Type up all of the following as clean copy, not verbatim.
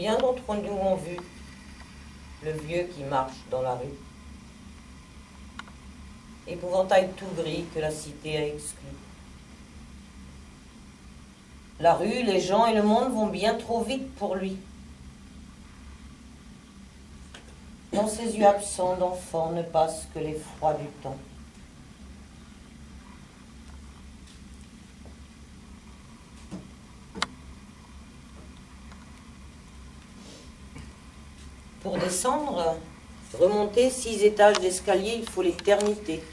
Combien d'entre nous ont vu le vieux qui marche dans la rue? Épouvantail tout gris que la cité a exclu. La rue, les gens et le monde vont bien trop vite pour lui. Dans ses yeux absents d'enfant ne passent que les froids du temps. Pour descendre, remonter 6 étages d'escalier, il faut l'éternité.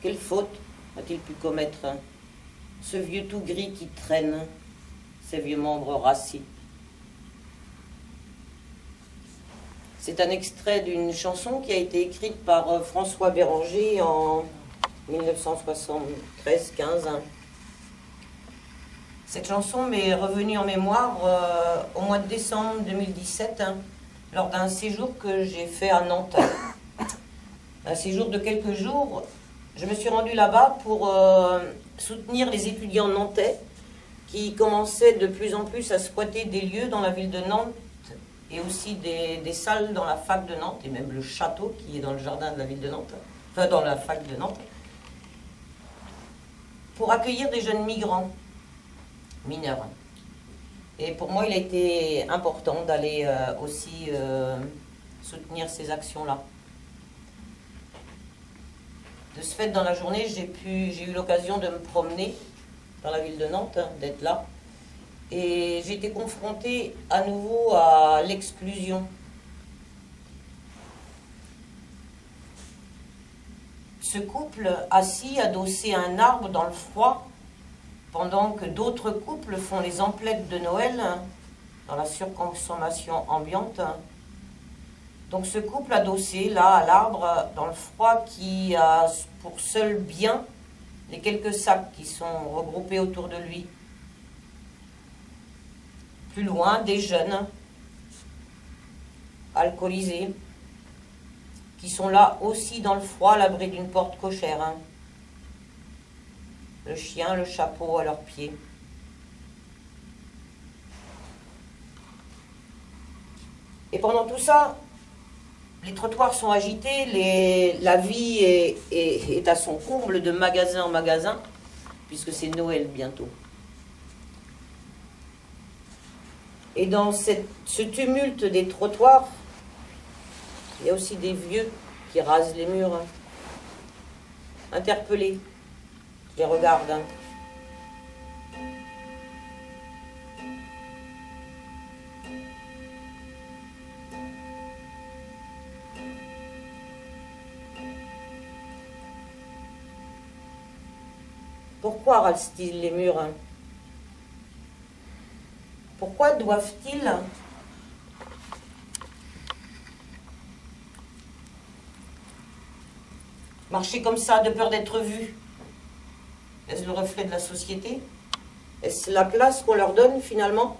Quelle faute a-t-il pu commettre, ce vieux tout gris qui traîne ses vieux membres rassis? C'est un extrait d'une chanson qui a été écrite par François Béranger en 1973-15. Cette chanson m'est revenue en mémoire au mois de décembre 2017, lors d'un séjour que j'ai fait à Nantes. Un séjour de quelques jours. Je me suis rendue là-bas pour soutenir les étudiants nantais qui commençaient de plus en plus à squatter des lieux dans la ville de Nantes et aussi des salles dans la fac de Nantes et même le château qui est dans le jardin de la ville de Nantes, enfin dans la fac de Nantes, pour accueillir des jeunes migrants, mineurs. Et pour moi, il a été important d'aller aussi soutenir ces actions-là. De ce fait, dans la journée, j'ai eu l'occasion de me promener dans la ville de Nantes, d'être là. Et j'ai été confrontée à nouveau à l'exclusion. Ce couple assis, adossé à un arbre dans le froid, pendant que d'autres couples font les emplettes de Noël dans la surconsommation ambiante. Donc ce couple adossé là à l'arbre dans le froid qui a pour seul bien les quelques sacs qui sont regroupés autour de lui. Plus loin, des jeunes alcoolisés qui sont là aussi dans le froid à l'abri d'une porte cochère. Le chien, le chapeau à leurs pieds. Et pendant tout ça, les trottoirs sont agités, la vie est à son comble de magasin en magasin, puisque c'est Noël bientôt. Et dans ce tumulte des trottoirs, il y a aussi des vieux qui rasent les murs, interpellés. Je les regarde. Pourquoi rasent-ils les murs? Pourquoi doivent-ils marcher comme ça de peur d'être vus? Est-ce le reflet de la société? Est-ce la place qu'on leur donne finalement?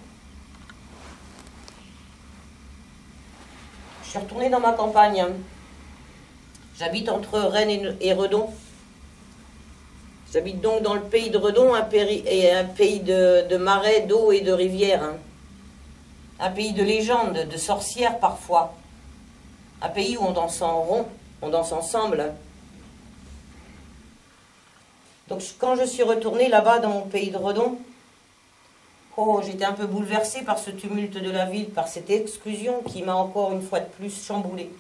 Je suis retournée dans ma campagne. J'habite entre Rennes et Redon. J'habite donc dans le pays de Redon, un pays de marais, d'eau et de rivières. Un pays de légendes, de sorcières parfois. Un pays où on danse en rond, on danse ensemble. Donc quand je suis retournée là-bas dans mon pays de Redon, oh, j'étais un peu bouleversée par ce tumulte de la ville, par cette exclusion qui m'a encore une fois de plus chamboulée.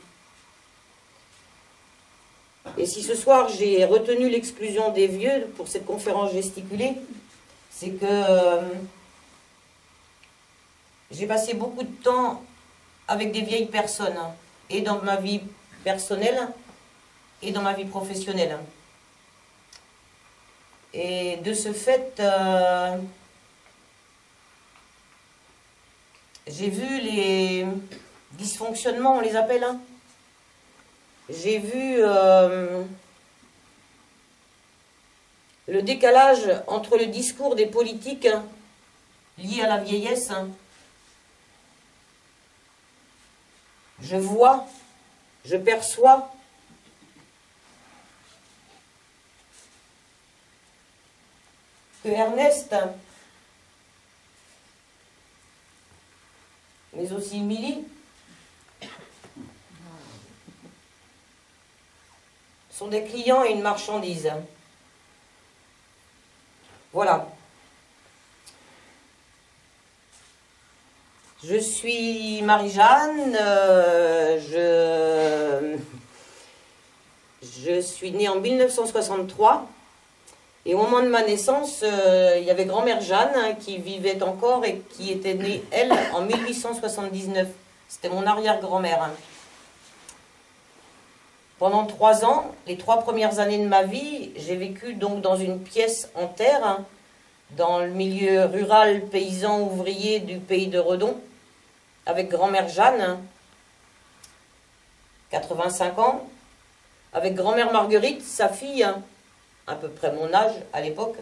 Et si ce soir j'ai retenu l'exclusion des vieux pour cette conférence gesticulée, c'est que j'ai passé beaucoup de temps avec des vieilles personnes, et dans ma vie personnelle et dans ma vie professionnelle. Et de ce fait, j'ai vu les dysfonctionnements, on les appelle. J'ai vu le décalage entre le discours des politiques liés à la vieillesse. Je vois, je perçois que Ernest mais aussi Milly. Sont des clients et une marchandise. Voilà. Je suis Marie-Jeanne, je suis née en 1963 et au moment de ma naissance, il y avait grand-mère Jeanne hein, qui vivait encore et qui était née, elle, en 1879. C'était mon arrière-grand-mère. Hein. Pendant 3 ans, les 3 premières années de ma vie, j'ai vécu donc dans une pièce en terre, hein, dans le milieu rural, paysan, ouvrier du pays de Redon, avec grand-mère Jeanne, hein, 85 ans, avec grand-mère Marguerite, sa fille, hein, à peu près mon âge à l'époque,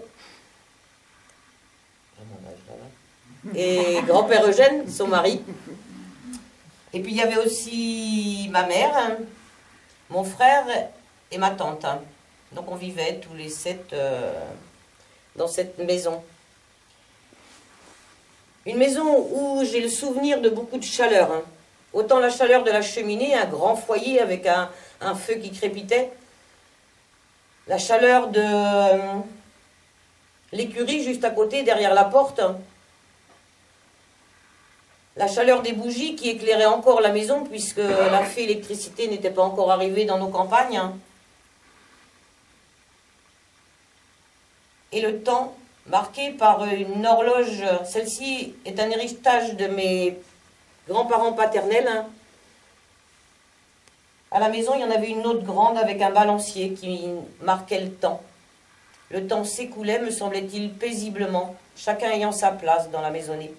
et grand-père Eugène, son mari. Et puis il y avait aussi ma mère, hein, mon frère et ma tante. Hein. Donc on vivait tous les 7 dans cette maison. Une maison où j'ai le souvenir de beaucoup de chaleur. Hein. Autant la chaleur de la cheminée, un grand foyer avec un feu qui crépitait. La chaleur de l'écurie juste à côté, derrière la porte. La chaleur des bougies qui éclairaient encore la maison puisque la fée électricité n'était pas encore arrivée dans nos campagnes. Et le temps marqué par une horloge. Celle-ci est un héritage de mes grands-parents paternels. À la maison, il y en avait une autre grande avec un balancier qui marquait le temps. Le temps s'écoulait, me semblait-il, paisiblement, chacun ayant sa place dans la maisonnée.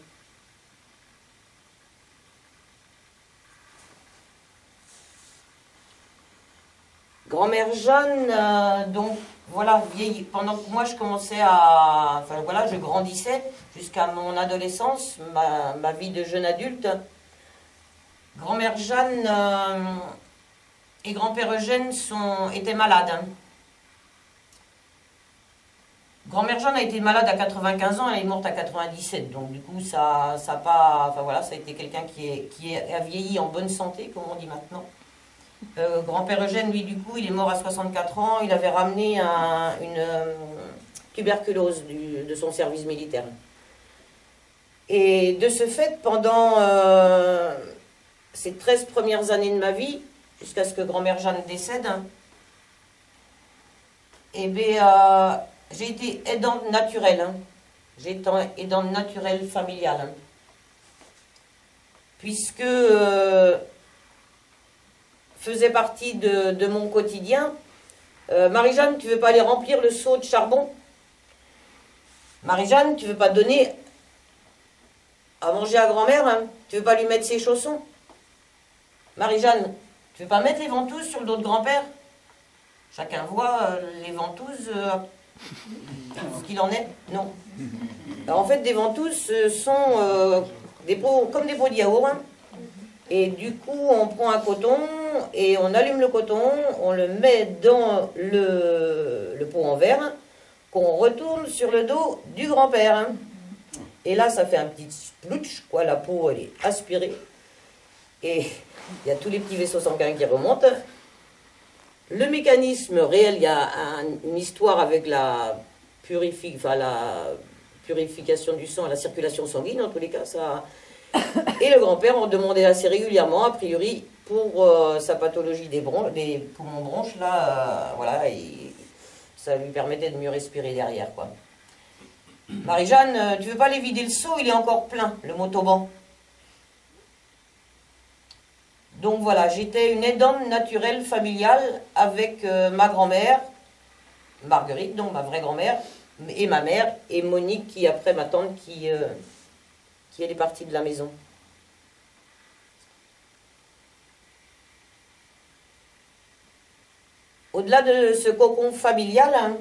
Grand-mère Jeanne, donc voilà, vieillie. Pendant que moi je commençais à... Enfin voilà, je grandissais jusqu'à mon adolescence, ma vie de jeune adulte. Grand-mère Jeanne et grand-père Eugène étaient malades. Hein. Grand-mère Jeanne a été malade à 95 ans, elle est morte à 97. Donc du coup, ça a pas... Enfin voilà, ça a été quelqu'un qui a vieilli en bonne santé, comme on dit maintenant. Grand-père Eugène, lui, du coup, il est mort à 64 ans. Il avait ramené une tuberculose de son service militaire. Et de ce fait, pendant ces 13 premières années de ma vie, jusqu'à ce que grand-mère Jeanne décède, eh bien, j'ai été aidante naturelle. Hein. J'ai été aidante naturelle familiale. Hein. Puisque... faisait partie de mon quotidien. Marie-Jeanne, tu veux pas aller remplir le seau de charbon? Marie-Jeanne, tu veux pas donner à manger à grand-mère? Hein? Tu veux pas lui mettre ses chaussons? Marie-Jeanne, tu veux pas mettre les ventouses sur le dos de grand-père? Chacun voit les ventouses, ce qu'il en est. Non. Alors, en fait, des ventouses sont des pots, comme des pots de yaourt. Hein? Et du coup, on prend un coton et on allume le coton, on le met dans le pot en verre qu'on retourne sur le dos du grand-père. Hein. Et là, ça fait un petit splouch, quoi, la peau, elle est aspirée. Et il y a tous les petits vaisseaux sanguins qui remontent. Le mécanisme réel, il y a une histoire avec la purification du sang, la circulation sanguine, en tous les cas, ça... Et le grand-père en demandait assez régulièrement, a priori, pour sa pathologie des poumons bronches, là, voilà, ça lui permettait de mieux respirer derrière, quoi. Marie-Jeanne, tu veux pas aller vider le seau, il est encore plein, le motoban. Donc voilà, j'étais une aidante naturelle familiale avec ma grand-mère, Marguerite, donc ma vraie grand-mère, et ma mère, et Monique, qui après ma tante, qui elle est partie de la maison. Au-delà de ce cocon familial, hein,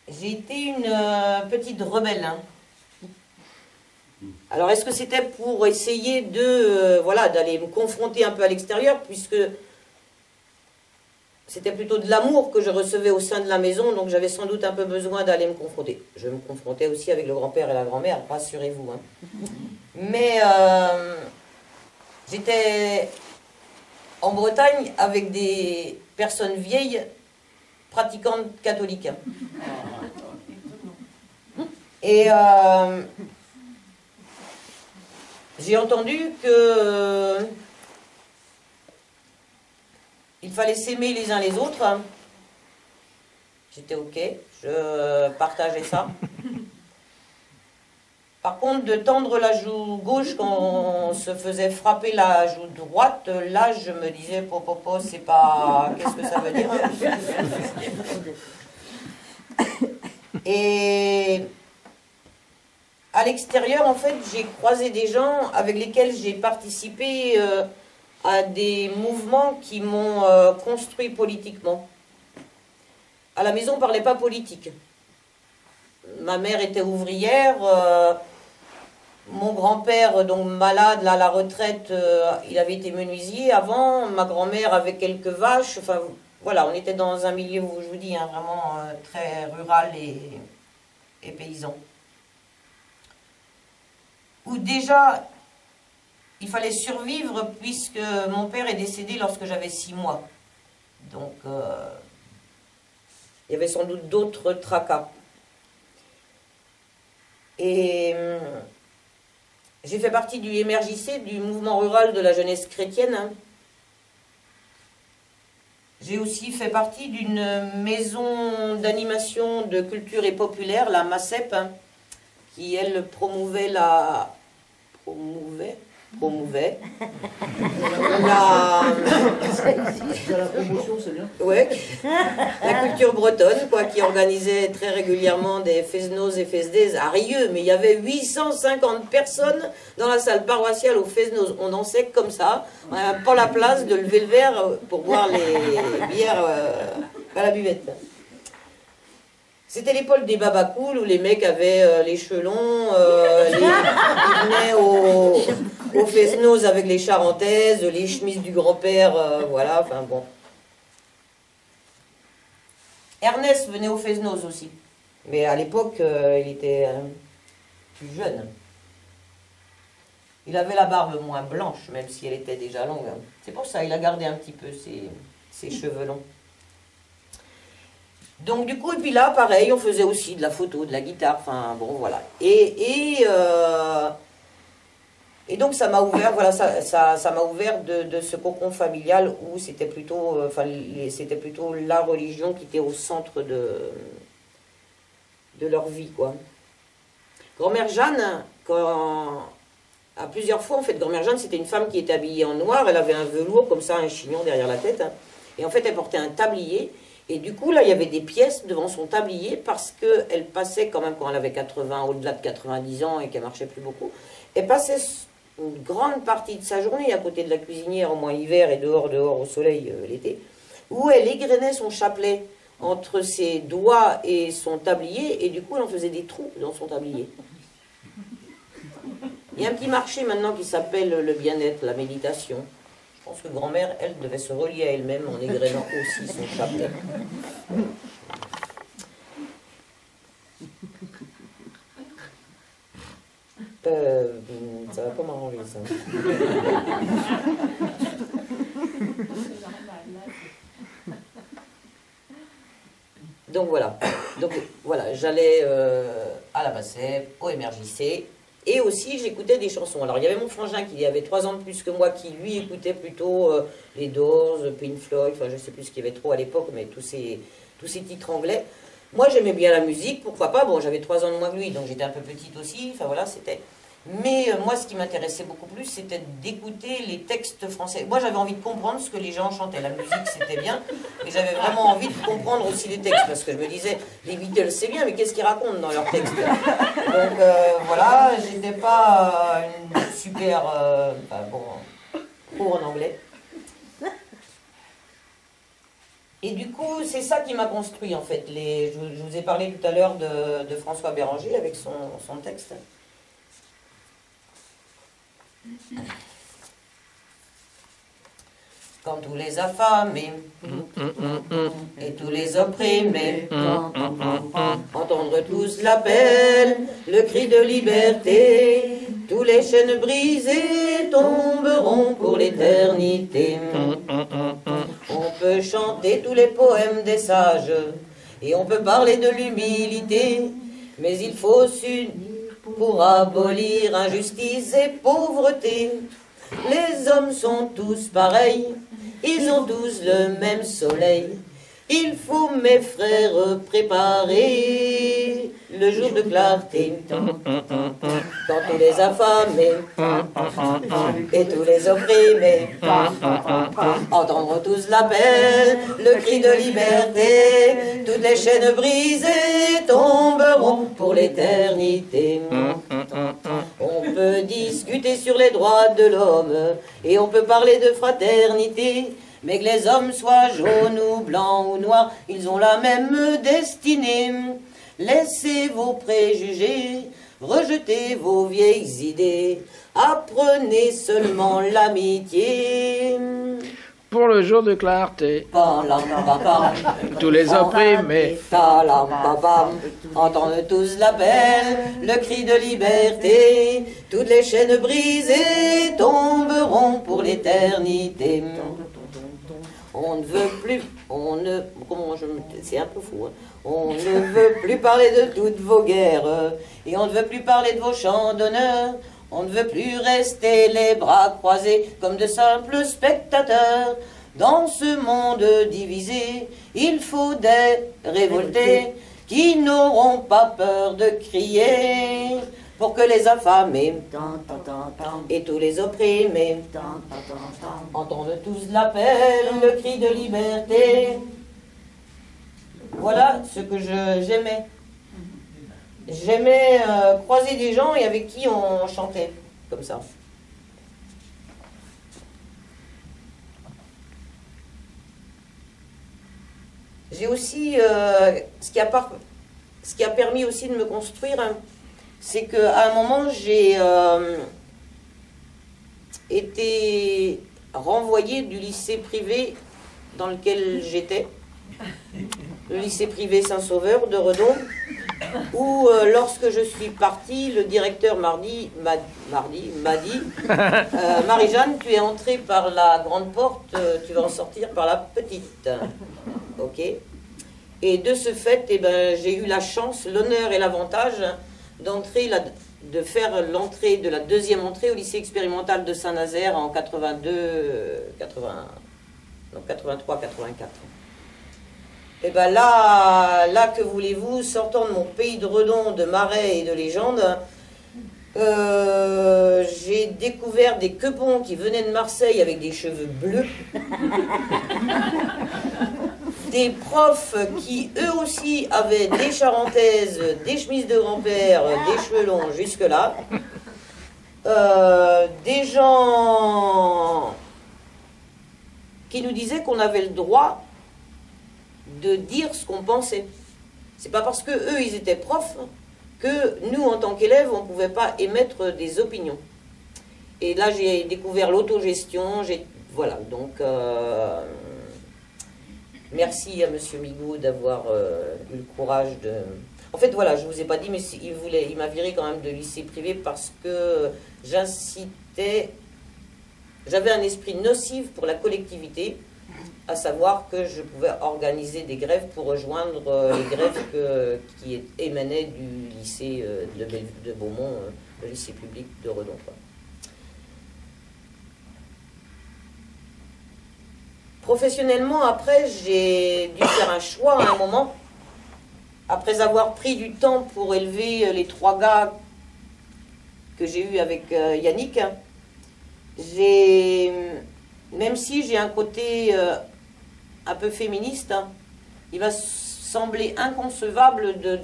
j'ai été une petite rebelle. Hein. Alors, est-ce que c'était pour essayer de, voilà, d'aller me confronter un peu à l'extérieur, puisque c'était plutôt de l'amour que je recevais au sein de la maison, donc j'avais sans doute un peu besoin d'aller me confronter. Je me confrontais aussi avec le grand-père et la grand-mère, rassurez-vous. Hein. Mais j'étais en Bretagne avec des personnes vieilles pratiquantes catholiques. Et j'ai entendu que il fallait s'aimer les uns les autres. J'étais ok, je partageais ça. Par contre, de tendre la joue gauche quand on se faisait frapper la joue droite, là je me disais, popopo, c'est pas... Qu'est-ce que ça veut dire? Et à l'extérieur, en fait, j'ai croisé des gens avec lesquels j'ai participé à des mouvements qui m'ont construit politiquement. À la maison, on ne parlait pas politique. Ma mère était ouvrière, mon grand-père, donc malade, là, à la retraite, il avait été menuisier avant, ma grand-mère avait quelques vaches, enfin voilà, on était dans un milieu, je vous dis, hein, vraiment très rural et paysan. Où déjà, il fallait survivre puisque mon père est décédé lorsque j'avais 6 mois. Donc, il y avait sans doute d'autres tracas. Et j'ai fait partie du MRJC, du mouvement rural de la jeunesse chrétienne. Hein. J'ai aussi fait partie d'une maison d'animation de culture et populaire, la MACEP, hein, qui, elle, promouvait la promotion, c'est bien. Ouais, la culture bretonne, quoi, qui organisait très régulièrement des Fesnos et Fesdes à Rieux, mais il y avait 850 personnes dans la salle paroissiale aux Fesnos. On dansait comme ça, on n'avait pas la place de lever le verre pour boire les bières à la buvette. C'était l'époque des babacools où les mecs avaient les cheveux longs, ils venaient aux Fesnos avec les charentaises, les chemises du grand-père, voilà, enfin bon. Ernest venait aux Fesnos aussi, mais à l'époque, il était plus jeune. Il avait la barbe moins blanche, même si elle était déjà longue. C'est pour ça, il a gardé un petit peu ses cheveux longs. Donc du coup, et puis là, pareil, on faisait aussi de la photo, de la guitare, enfin bon, voilà. Et donc ça m'a ouvert, voilà, ça m'a ouvert de ce cocon familial où c'était plutôt, c'était plutôt la religion qui était au centre de leur vie, quoi. Grand-mère Jeanne, à plusieurs fois, en fait, grand-mère Jeanne, c'était une femme qui était habillée en noir, elle avait un velours comme ça, un chignon derrière la tête, hein, et en fait, elle portait un tablier. Et du coup, là, il y avait des pièces devant son tablier parce qu'elle passait quand même, quand elle avait 80, au-delà de 90 ans et qu'elle marchait plus beaucoup, elle passait une grande partie de sa journée à côté de la cuisinière, au moins l'hiver, et dehors au soleil l'été, où elle égrenait son chapelet entre ses doigts et son tablier, et du coup, elle en faisait des trous dans son tablier. Il y a un petit marché maintenant qui s'appelle le bien-être, la méditation. Je pense que grand-mère, elle, devait se relier à elle-même en égrenant aussi son chapelet. Ça va pas m'arranger, ça. Donc voilà, j'allais à la MACEP, au MRJC. Et aussi, j'écoutais des chansons. Alors, il y avait mon frangin qui avait 3 ans de plus que moi, qui, lui, écoutait plutôt les Doors, Pink Floyd, enfin, je ne sais plus ce qu'il y avait trop à l'époque, mais tous ces titres anglais. Moi, j'aimais bien la musique, pourquoi pas. Bon, j'avais 3 ans de moins que lui, donc j'étais un peu petite aussi. Enfin, voilà, c'était... Mais moi, ce qui m'intéressait beaucoup plus, c'était d'écouter les textes français. Moi, j'avais envie de comprendre ce que les gens chantaient. La musique, c'était bien, mais j'avais vraiment envie de comprendre aussi les textes, parce que je me disais, les Beatles, c'est bien, mais qu'est-ce qu'ils racontent dans leurs textes? Donc, voilà, j'étais pas une super... pro en anglais. Et du coup, c'est ça qui m'a construit, en fait. Je vous ai parlé tout à l'heure de François Béranger, avec son texte. Quand tous les affamés et tous les opprimés entendre tous l'appel, le cri de liberté, Tous les chaînes brisées tomberont pour l'éternité. On peut chanter tous les poèmes des sages et on peut parler de l'humilité, mais il faut s'unir pour abolir injustice et pauvreté. Les hommes sont tous pareils, ils ont tous le même soleil. Il faut, mes frères, préparer le jour de clarté, quand tous les affamés et tous les opprimés entendront tous l'appel, le cri de liberté. Toutes les chaînes brisées tomberont pour l'éternité. On peut discuter sur les droits de l'homme et on peut parler de fraternité, mais que les hommes soient jaunes ou blancs ou noirs, ils ont la même destinée. Laissez vos préjugés, rejetez vos vieilles idées, apprenez seulement l'amitié. Pour le jour de clarté, tous les opprimés entendent tous l'appel, le cri de liberté. Toutes les chaînes brisées tomberont pour l'éternité. On ne veut plus, c'est un peu fou, hein. On ne veut plus parler de toutes vos guerres, et on ne veut plus parler de vos chants d'honneur. On ne veut plus rester les bras croisés comme de simples spectateurs. Dans ce monde divisé, il faut des révoltés qui n'auront pas peur de crier, pour que les affamés et tous les opprimés entendent tous l'appel, le cri de liberté. Voilà ce que j'aimais. J'aimais croiser des gens et avec qui on chantait comme ça. J'ai aussi, ce qui a permis aussi de me construire, hein, c'est qu'à un moment, j'ai été renvoyée du lycée privé dans lequel j'étais, le lycée privé Saint-Sauveur de Redon, où lorsque je suis partie, le directeur m'a dit Marie-Jeanne, tu es entrée par la grande porte, tu vas en sortir par la petite. Ok. Et de ce fait, eh ben, j'ai eu la chance, l'honneur et l'avantage de faire l'entrée de la deuxième entrée au lycée expérimental de Saint-Nazaire en 83-84. Et ben là, que voulez-vous, sortant de mon pays de Redon, de marais et de légendes, j'ai découvert des quepons qui venaient de Marseille avec des cheveux bleus, des profs qui eux aussi avaient des charentaises, des chemises de grand-père, des cheveux longs jusque-là, des gens qui nous disaient qu'on avait le droit de dire ce qu'on pensait. C'est pas parce que eux ils étaient profs que nous en tant qu'élèves on pouvait pas émettre des opinions. Et là j'ai découvert l'autogestion. Voilà, donc merci à Monsieur Migaud d'avoir eu le courage de... En fait voilà, je vous ai pas dit, mais il m'a viré quand même de lycée privé parce que j'incitais, j'avais un esprit nocif pour la collectivité, à savoir que je pouvais organiser des grèves pour rejoindre les grèves qui émanaient du lycée de Beaumont, le lycée public de Redon, quoi. Professionnellement, après, j'ai dû faire un choix à un moment. Après avoir pris du temps pour élever les 3 gars que j'ai eus avec Yannick, même si j'ai un côté un peu féministe, hein, il va sembler inconcevable de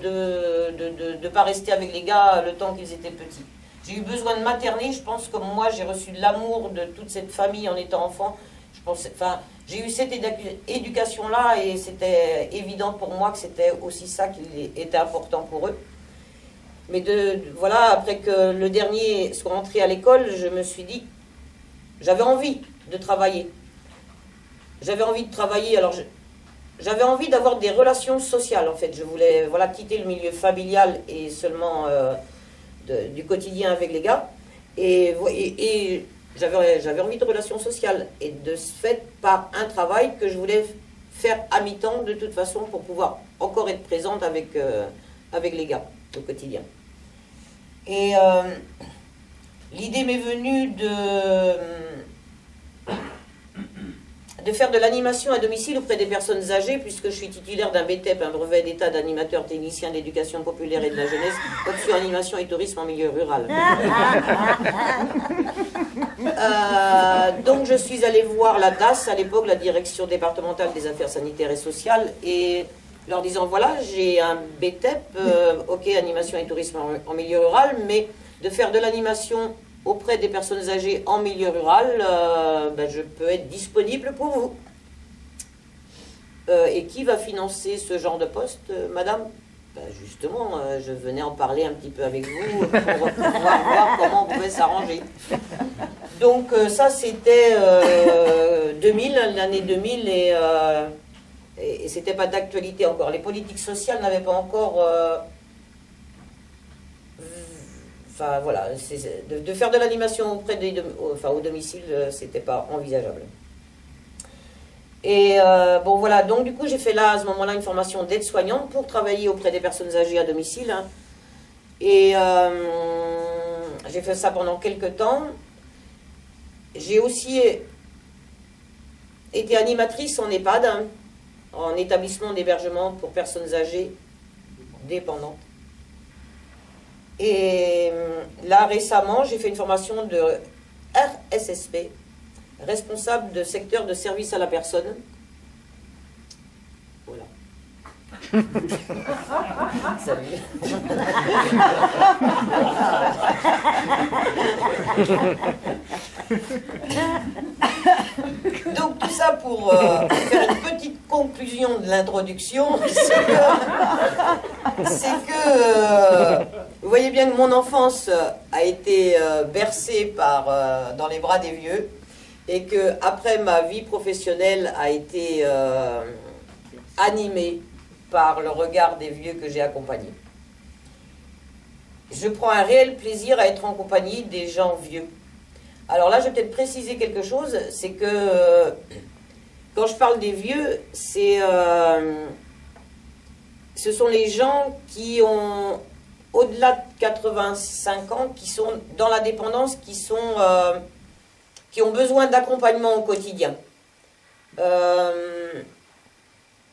ne pas rester avec les gars le temps qu'ils étaient petits. J'ai eu besoin de materner, je pense, comme moi j'ai reçu l'amour de toute cette famille en étant enfant. J'ai eu cette éducation-là et c'était évident pour moi que c'était aussi ça qui était important pour eux. Mais voilà, après que le dernier soit rentré à l'école, je me suis dit, j'avais envie de travailler. J'avais envie de travailler, alors j'avais envie d'avoir des relations sociales en fait. Je voulais quitter le milieu familial et seulement du quotidien avec les gars. Et j'avais envie de relations sociales. Et de ce fait, par un travail que je voulais faire à mi-temps, de toute façon, pour pouvoir encore être présente avec les gars au quotidien. Et l'idée m'est venue de faire de l'animation à domicile auprès des personnes âgées, puisque je suis titulaire d'un BTEP, un brevet d'état d'animateur technicien de l'éducation populaire et de la jeunesse, option animation et tourisme en milieu rural. Donc je suis allée voir la DAS, à l'époque, la Direction départementale des affaires sanitaires et sociales, et leur disant, voilà, j'ai un BTEP, ok, animation et tourisme en milieu rural, mais de faire de l'animation auprès des personnes âgées en milieu rural, je peux être disponible pour vous. Et qui va financer ce genre de poste, madame? Justement, je venais en parler un petit peu avec vous pour pouvoir voir comment on pouvait s'arranger. Donc ça, c'était 2000, l'année 2000, et c'était pas d'actualité encore. Les politiques sociales n'avaient pas encore... Enfin voilà, de faire de l'animation au domicile, c'était pas envisageable. Et bon voilà, donc du coup j'ai fait là à ce moment-là une formation d'aide-soignante pour travailler auprès des personnes âgées à domicile. Hein. Et j'ai fait ça pendant quelques temps. J'ai aussi été animatrice en EHPAD, hein, en établissement d'hébergement pour personnes âgées dépendantes. Et là, récemment, j'ai fait une formation de RSSP, responsable de secteur de service à la personne. Voilà. Salut. Donc tout ça pour faire une petite conclusion de l'introduction, c'est que vous voyez bien que mon enfance a été bercée dans les bras des vieux, et que après ma vie professionnelle a été animée par le regard des vieux que j'ai accompagnés. Je prends un réel plaisir à être en compagnie des gens vieux. Alors là, je vais peut-être préciser quelque chose, c'est que quand je parle des vieux, ce sont les gens qui ont au-delà de 85 ans, qui sont dans la dépendance, qui ont besoin d'accompagnement au quotidien.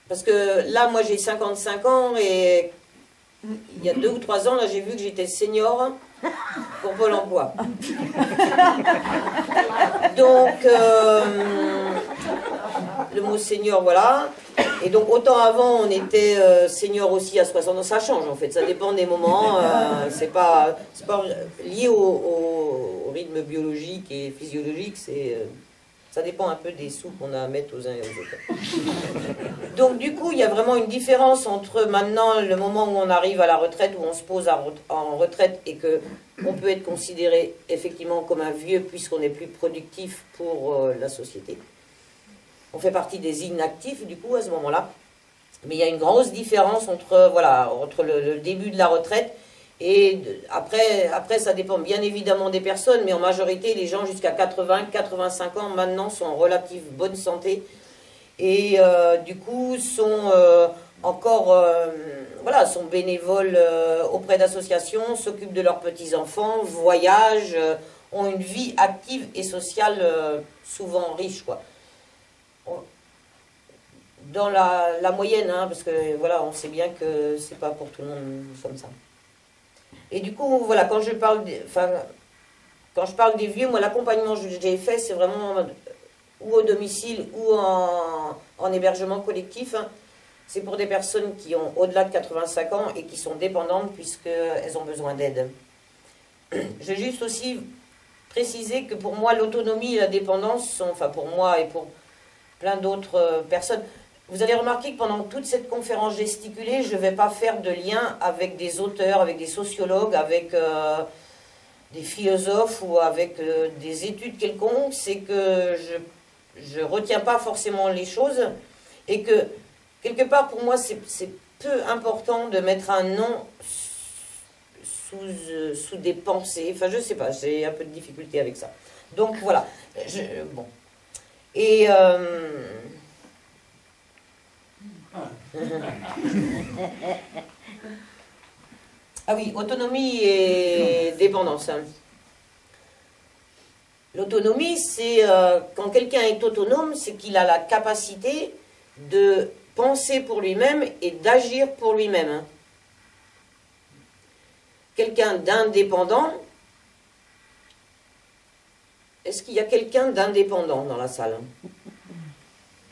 Parce que là, moi j'ai 55 ans et il y a 2 ou 3 ans, là j'ai vu que j'étais senior pour Pôle emploi. Donc, le mot senior, voilà. Et donc, autant avant, on était senior aussi à 60 ans. Ça change, en fait. Ça dépend des moments. C'est pas lié au rythme biologique et physiologique. Ça dépend un peu des sous qu'on a à mettre aux uns et aux autres. Donc, du coup, il y a vraiment une différence entre maintenant, le moment où on arrive à la retraite, où on se pose en retraite et qu'on peut être considéré effectivement comme un vieux puisqu'on n'est plus productif pour la société. On fait partie des inactifs, du coup, à ce moment-là. Mais il y a une grosse différence entre le début de la retraite et après, ça dépend bien évidemment des personnes, mais en majorité, les gens jusqu'à 80-85 ans, maintenant, sont en relative bonne santé et du coup, sont sont bénévoles auprès d'associations, s'occupent de leurs petits-enfants, voyagent, ont une vie active et sociale souvent riche, quoi. Dans la moyenne, hein, parce que voilà, on sait bien que c'est pas pour tout le monde comme ça. Et du coup, voilà, quand je parle des vieux, moi l'accompagnement que j'ai fait, c'est vraiment ou au domicile ou en hébergement collectif. Hein. C'est pour des personnes qui ont au-delà de 85 ans et qui sont dépendantes puisqu'elles ont besoin d'aide. Je vais juste aussi préciser que pour moi, l'autonomie et la dépendance sont, enfin pour moi et pour plein d'autres personnes, vous allez remarquer que pendant toute cette conférence gesticulée, je ne vais pas faire de lien avec des auteurs, avec des sociologues, avec des philosophes ou avec des études quelconques. C'est que je ne retiens pas forcément les choses et que, quelque part, pour moi, c'est peu important de mettre un nom sous des pensées. Enfin, je sais pas, j'ai un peu de difficulté avec ça. Donc voilà. Bon. Et ah oui, autonomie et dépendance. L'autonomie, c'est quand quelqu'un est autonome, c'est qu'il a la capacité de penser pour lui-même et d'agir pour lui-même. Quelqu'un d'indépendant, est-ce qu'il y a quelqu'un d'indépendant dans la salle?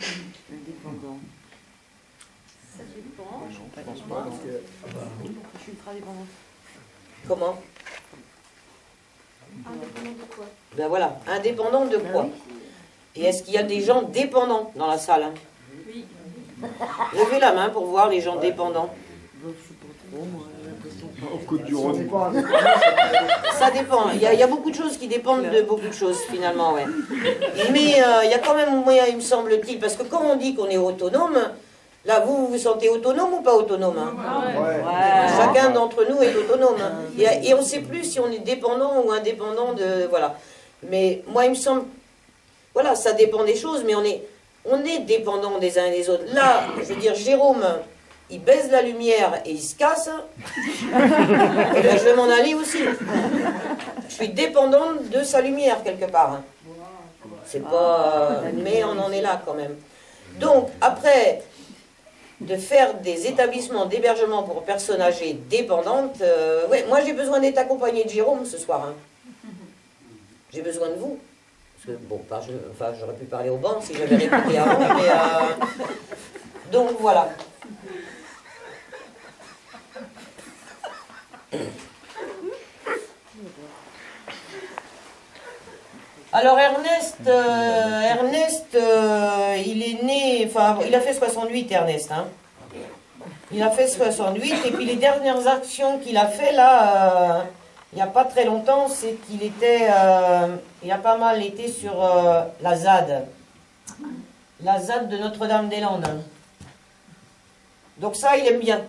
Indépendant. Ça dépend. Je pense pas. Donc, Je suis ultra dépendante. Comment? Indépendant de quoi? Ben voilà, indépendant de quoi? Et est-ce qu'il y a des gens dépendants dans la salle? Oui. Levez la main pour voir les gens dépendants. au Côte du Rhône. Ça dépend. Il y a beaucoup de choses qui dépendent de beaucoup de choses, finalement, ouais. Mais il y a quand même moyen, il me semble-t-il, parce que quand on dit qu'on est autonome, là, vous vous sentez autonome ou pas autonome, hein? Ouais. Chacun d'entre nous est autonome. Hein. Et on ne sait plus si on est dépendant ou indépendant de... Voilà. Mais moi, il me semble... Voilà, ça dépend des choses, mais on est dépendants des uns et des autres. Là, je veux dire, Jérôme... il baise la lumière et il se casse, et bien je vais m'en aller aussi. Je suis dépendante de sa lumière quelque part. C'est pas... mais on en est là quand même. Donc, après, de faire des établissements d'hébergement pour personnes âgées dépendantes, ouais, moi j'ai besoin d'être accompagnée de Jérôme ce soir. Hein. J'ai besoin de vous. Parce que, bon, enfin, j'aurais pu parler au banc si j'avais répondu avant, mais... donc voilà. Alors Ernest, il est né, enfin il a fait 68 Ernest, hein. Il a fait 68 et puis les dernières actions qu'il a fait là, il n'y a pas très longtemps, c'est qu'il était, il a pas mal été sur la ZAD de Notre-Dame-des-Landes. Donc ça il aime bien.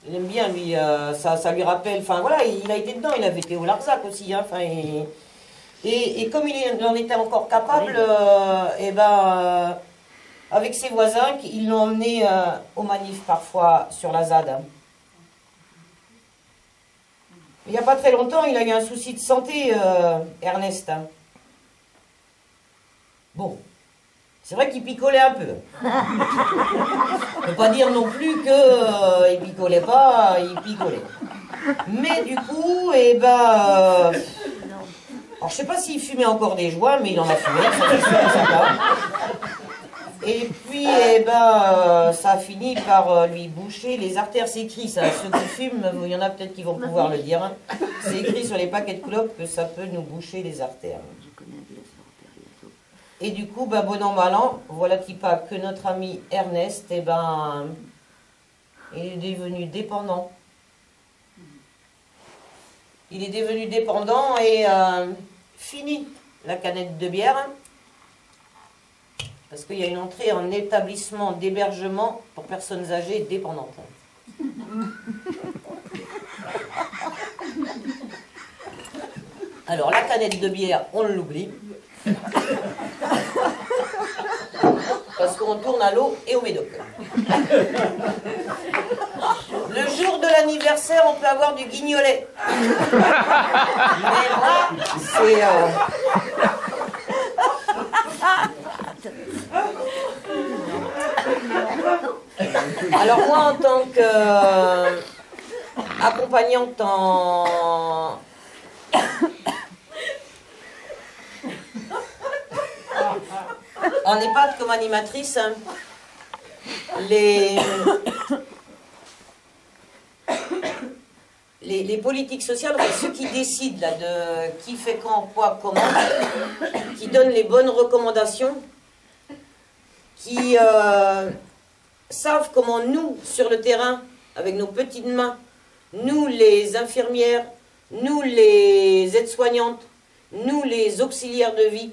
Il aime bien, lui, ça lui rappelle, enfin voilà, il a été dedans, il avait été au Larzac aussi, hein, enfin, et comme il en était encore capable, et ben, avec ses voisins, ils l'ont emmené au manif parfois sur la ZAD. Hein. Il n'y a pas très longtemps, il a eu un souci de santé, Ernest. Hein. Bon. C'est vrai qu'il picolait un peu. On ne peut pas dire non plus qu'il picolait pas, il picolait. Mais du coup, eh ben... alors je sais pas s'il fumait encore des joints, mais il en a fumé, ça c'est sûr et certain. Et puis, eh ben, ça a fini par lui boucher les artères. C'est écrit, ça. Ceux qui fument, il y en a peut-être qui vont pouvoir le dire. Hein. C'est écrit sur les paquets de clopes que ça peut nous boucher les artères. Et du coup, ben, bon an, mal an, voilà qui pas que notre ami Ernest, eh ben, il est devenu dépendant. Il est devenu dépendant et fini la canette de bière. Parce qu'il y a une entrée en établissement d'hébergement pour personnes âgées dépendantes. Alors, la canette de bière, on l'oublie. Parce qu'on tourne à l'eau et au médoc. Le jour de l'anniversaire, on peut avoir du guignolet. Mais là, c'est... Alors moi, en tant qu'accompagnante en EHPAD comme animatrice, hein, les politiques sociales, enfin, ceux qui décident là, de qui fait quand, quoi, comment, qui donnent les bonnes recommandations, qui savent comment nous, sur le terrain, avec nos petites mains, nous les infirmières, nous les aides-soignantes, nous les auxiliaires de vie,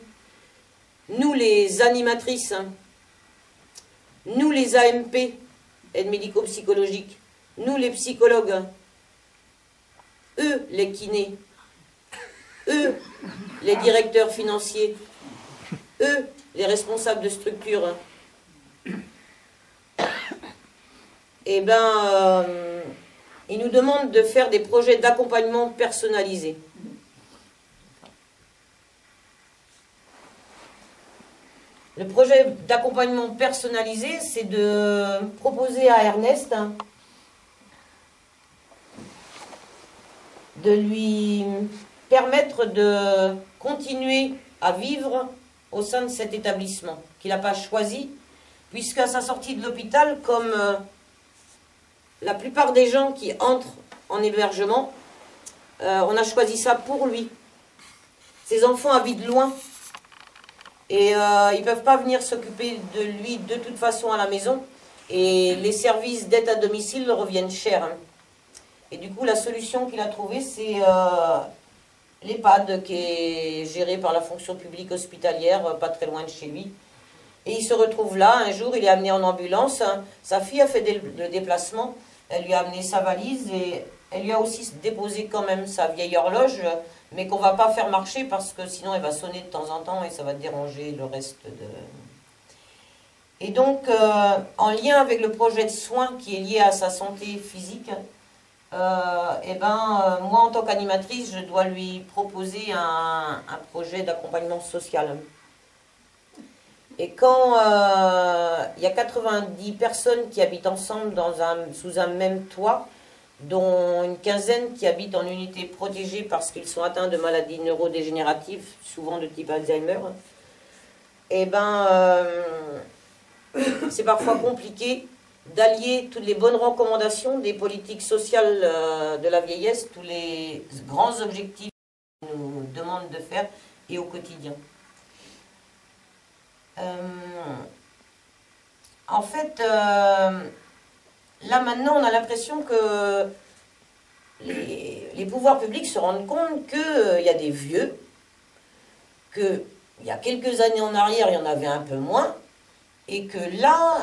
nous les animatrices, hein, nous les AMP, aides médico-psychologiques, nous les psychologues, eux les kinés, eux les directeurs financiers, eux les responsables de structure, eh ben, ils nous demandent de faire des projets d'accompagnement personnalisés. Le projet d'accompagnement personnalisé, c'est de proposer à Ernest de lui permettre de continuer à vivre au sein de cet établissement qu'il n'a pas choisi, puisqu'à sa sortie de l'hôpital, comme la plupart des gens qui entrent en hébergement, on a choisi ça pour lui. Ses enfants habitent loin et ils ne peuvent pas venir s'occuper de lui de toute façon à la maison, et les services d'aide à domicile reviennent cher. Et du coup, la solution qu'il a trouvée, c'est l'EHPAD, qui est géré par la fonction publique hospitalière, pas très loin de chez lui. Et il se retrouve là, un jour, il est amené en ambulance, sa fille a fait le déplacement, elle lui a amené sa valise et elle lui a aussi déposé quand même sa vieille horloge, mais qu'on ne va pas faire marcher parce que sinon elle va sonner de temps en temps et ça va déranger le reste de... Et donc, en lien avec le projet de soins qui est lié à sa santé physique, moi, en tant qu'animatrice, je dois lui proposer un projet d'accompagnement social. Et quand il y a 90 personnes qui habitent ensemble sous un même toit, dont une quinzaine qui habitent en unité protégée parce qu'ils sont atteints de maladies neurodégénératives, souvent de type Alzheimer, c'est parfois compliqué d'allier toutes les bonnes recommandations des politiques sociales de la vieillesse, tous les grands objectifs qu'ils nous demandent de faire, et au quotidien. En fait, là maintenant, on a l'impression que les pouvoirs publics se rendent compte qu'il y a des vieux, qu'il y a quelques années en arrière, il y en avait un peu moins, et que là,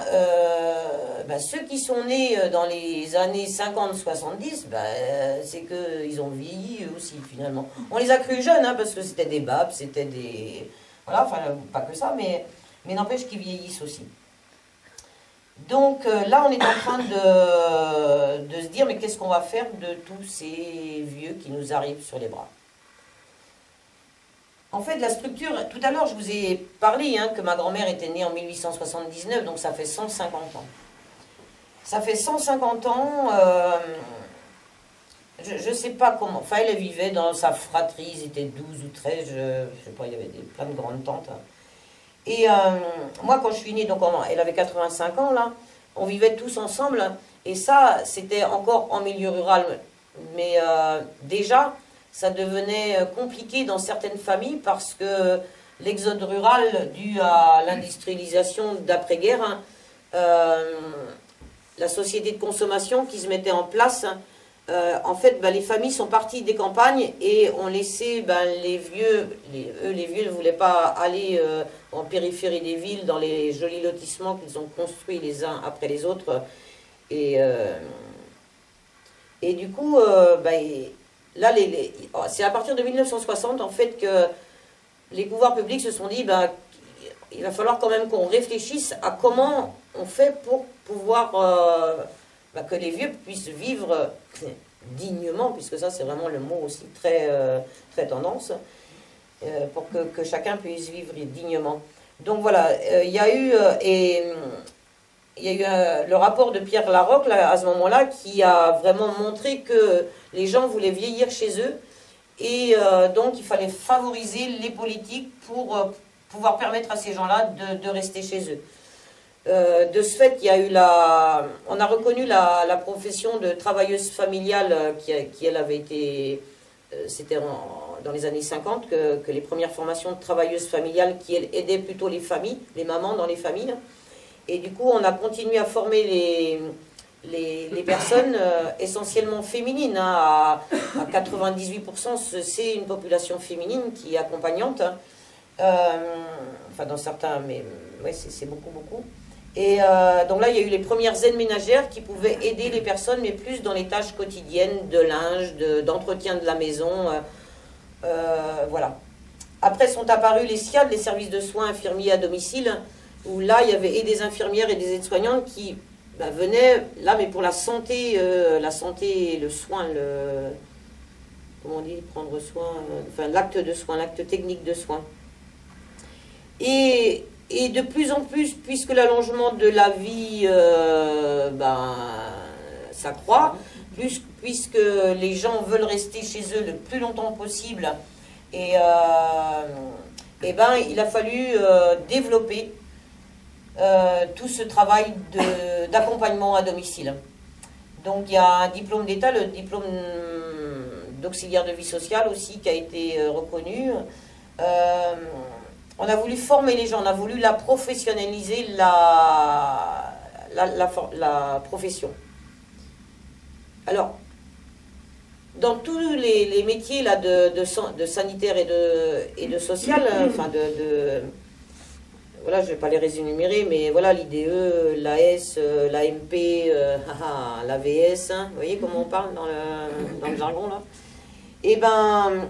ceux qui sont nés dans les années 50-70, c'est qu'ils ont vieilli eux aussi, finalement. On les a crus jeunes, hein, parce que c'était des babes, c'était des... Voilà, enfin, pas que ça, mais n'empêche qu'ils vieillissent aussi. Donc là, on est en train de se dire, mais qu'est-ce qu'on va faire de tous ces vieux qui nous arrivent sur les bras? En fait, la structure, tout à l'heure, je vous ai parlé que ma grand-mère était née en 1879, donc ça fait 150 ans. Ça fait 150 ans, je ne sais pas comment, enfin, elle vivait dans sa fratrie, ils étaient 12 ou 13, je ne sais pas, il y avait plein de grandes tantes. Et moi, quand je suis née, donc elle avait 85 ans, là, on vivait tous ensemble, et ça, c'était encore en milieu rural, mais déjà, ça devenait compliqué dans certaines familles parce que l'exode rural dû à l'industrialisation d'après-guerre, la société de consommation qui se mettait en place, en fait, les familles sont parties des campagnes et ont laissé les vieux, les vieux ne voulaient pas aller en périphérie des villes, dans les jolis lotissements qu'ils ont construits les uns après les autres. Et du coup, là, c'est à partir de 1960, en fait, que les pouvoirs publics se sont dit, il va falloir quand même qu'on réfléchisse à comment on fait pour pouvoir, que les vieux puissent vivre dignement, puisque ça, c'est vraiment le mot aussi très, très tendance, pour que chacun puisse vivre dignement. Donc voilà, il y a eu le rapport de Pierre Laroque, là, à ce moment-là, qui a vraiment montré que les gens voulaient vieillir chez eux, et donc il fallait favoriser les politiques pour pouvoir permettre à ces gens-là de rester chez eux. De ce fait, il y a eu on a reconnu la profession de travailleuse familiale qui elle avait été, c'était dans les années 50 que les premières formations de travailleuses familiales qui elles aidaient plutôt les familles, les mamans dans les familles. Et du coup, on a continué à former les personnes essentiellement féminines. À 98%, c'est une population féminine qui est accompagnante. Enfin, dans certains, mais ouais, c'est beaucoup, beaucoup. Et donc là, il y a eu les premières aides ménagères qui pouvaient aider les personnes, mais plus dans les tâches quotidiennes de linge, d'entretien de la maison. Voilà. Après sont apparus les SSIAD, les services de soins infirmiers à domicile, où là, il y avait et des infirmières et des aides-soignantes qui venaient, là, mais pour la santé, le soin, comment on dit, prendre soin, enfin l'acte de soin, l'acte technique de soin. Et de plus en plus, puisque l'allongement de la vie s'accroît, puisque les gens veulent rester chez eux le plus longtemps possible, et il a fallu développer tout ce travail d'accompagnement à domicile. Donc il y a un diplôme d'État, le diplôme d'auxiliaire de vie sociale aussi, qui a été reconnu. On a voulu former les gens, on a voulu la professionnaliser, la profession. Alors, dans tous les métiers là, de sanitaire et de social, voilà, je ne vais pas les réénumérer, mais voilà, l'IDE, l'AS, l'AMP, l'AVS, vous voyez comment on parle dans le jargon là. Eh ben,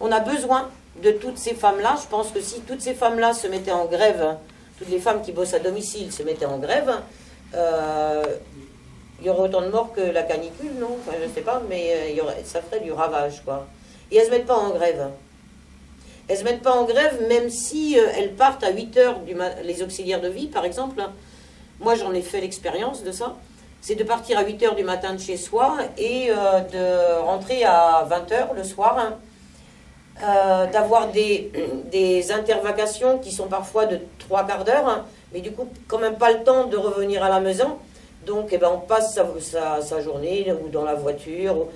on a besoin de toutes ces femmes-là. Je pense que si toutes ces femmes-là se mettaient en grève, toutes les femmes qui bossent à domicile se mettaient en grève, il y aurait autant de morts que la canicule, non? Enfin, je ne sais pas, mais ça ferait du ravage, quoi. Et elles ne se mettent pas en grève. Elles ne se mettent pas en grève, même si elles partent à 8 heures, les auxiliaires de vie, par exemple. Moi, j'en ai fait l'expérience de ça. C'est de partir à 8 heures du matin de chez soi et de rentrer à 20 heures le soir. D'avoir des intervacations qui sont parfois de 3 quarts d'heure, mais du coup, quand même pas le temps de revenir à la maison. Donc, on passe sa journée ou dans la voiture.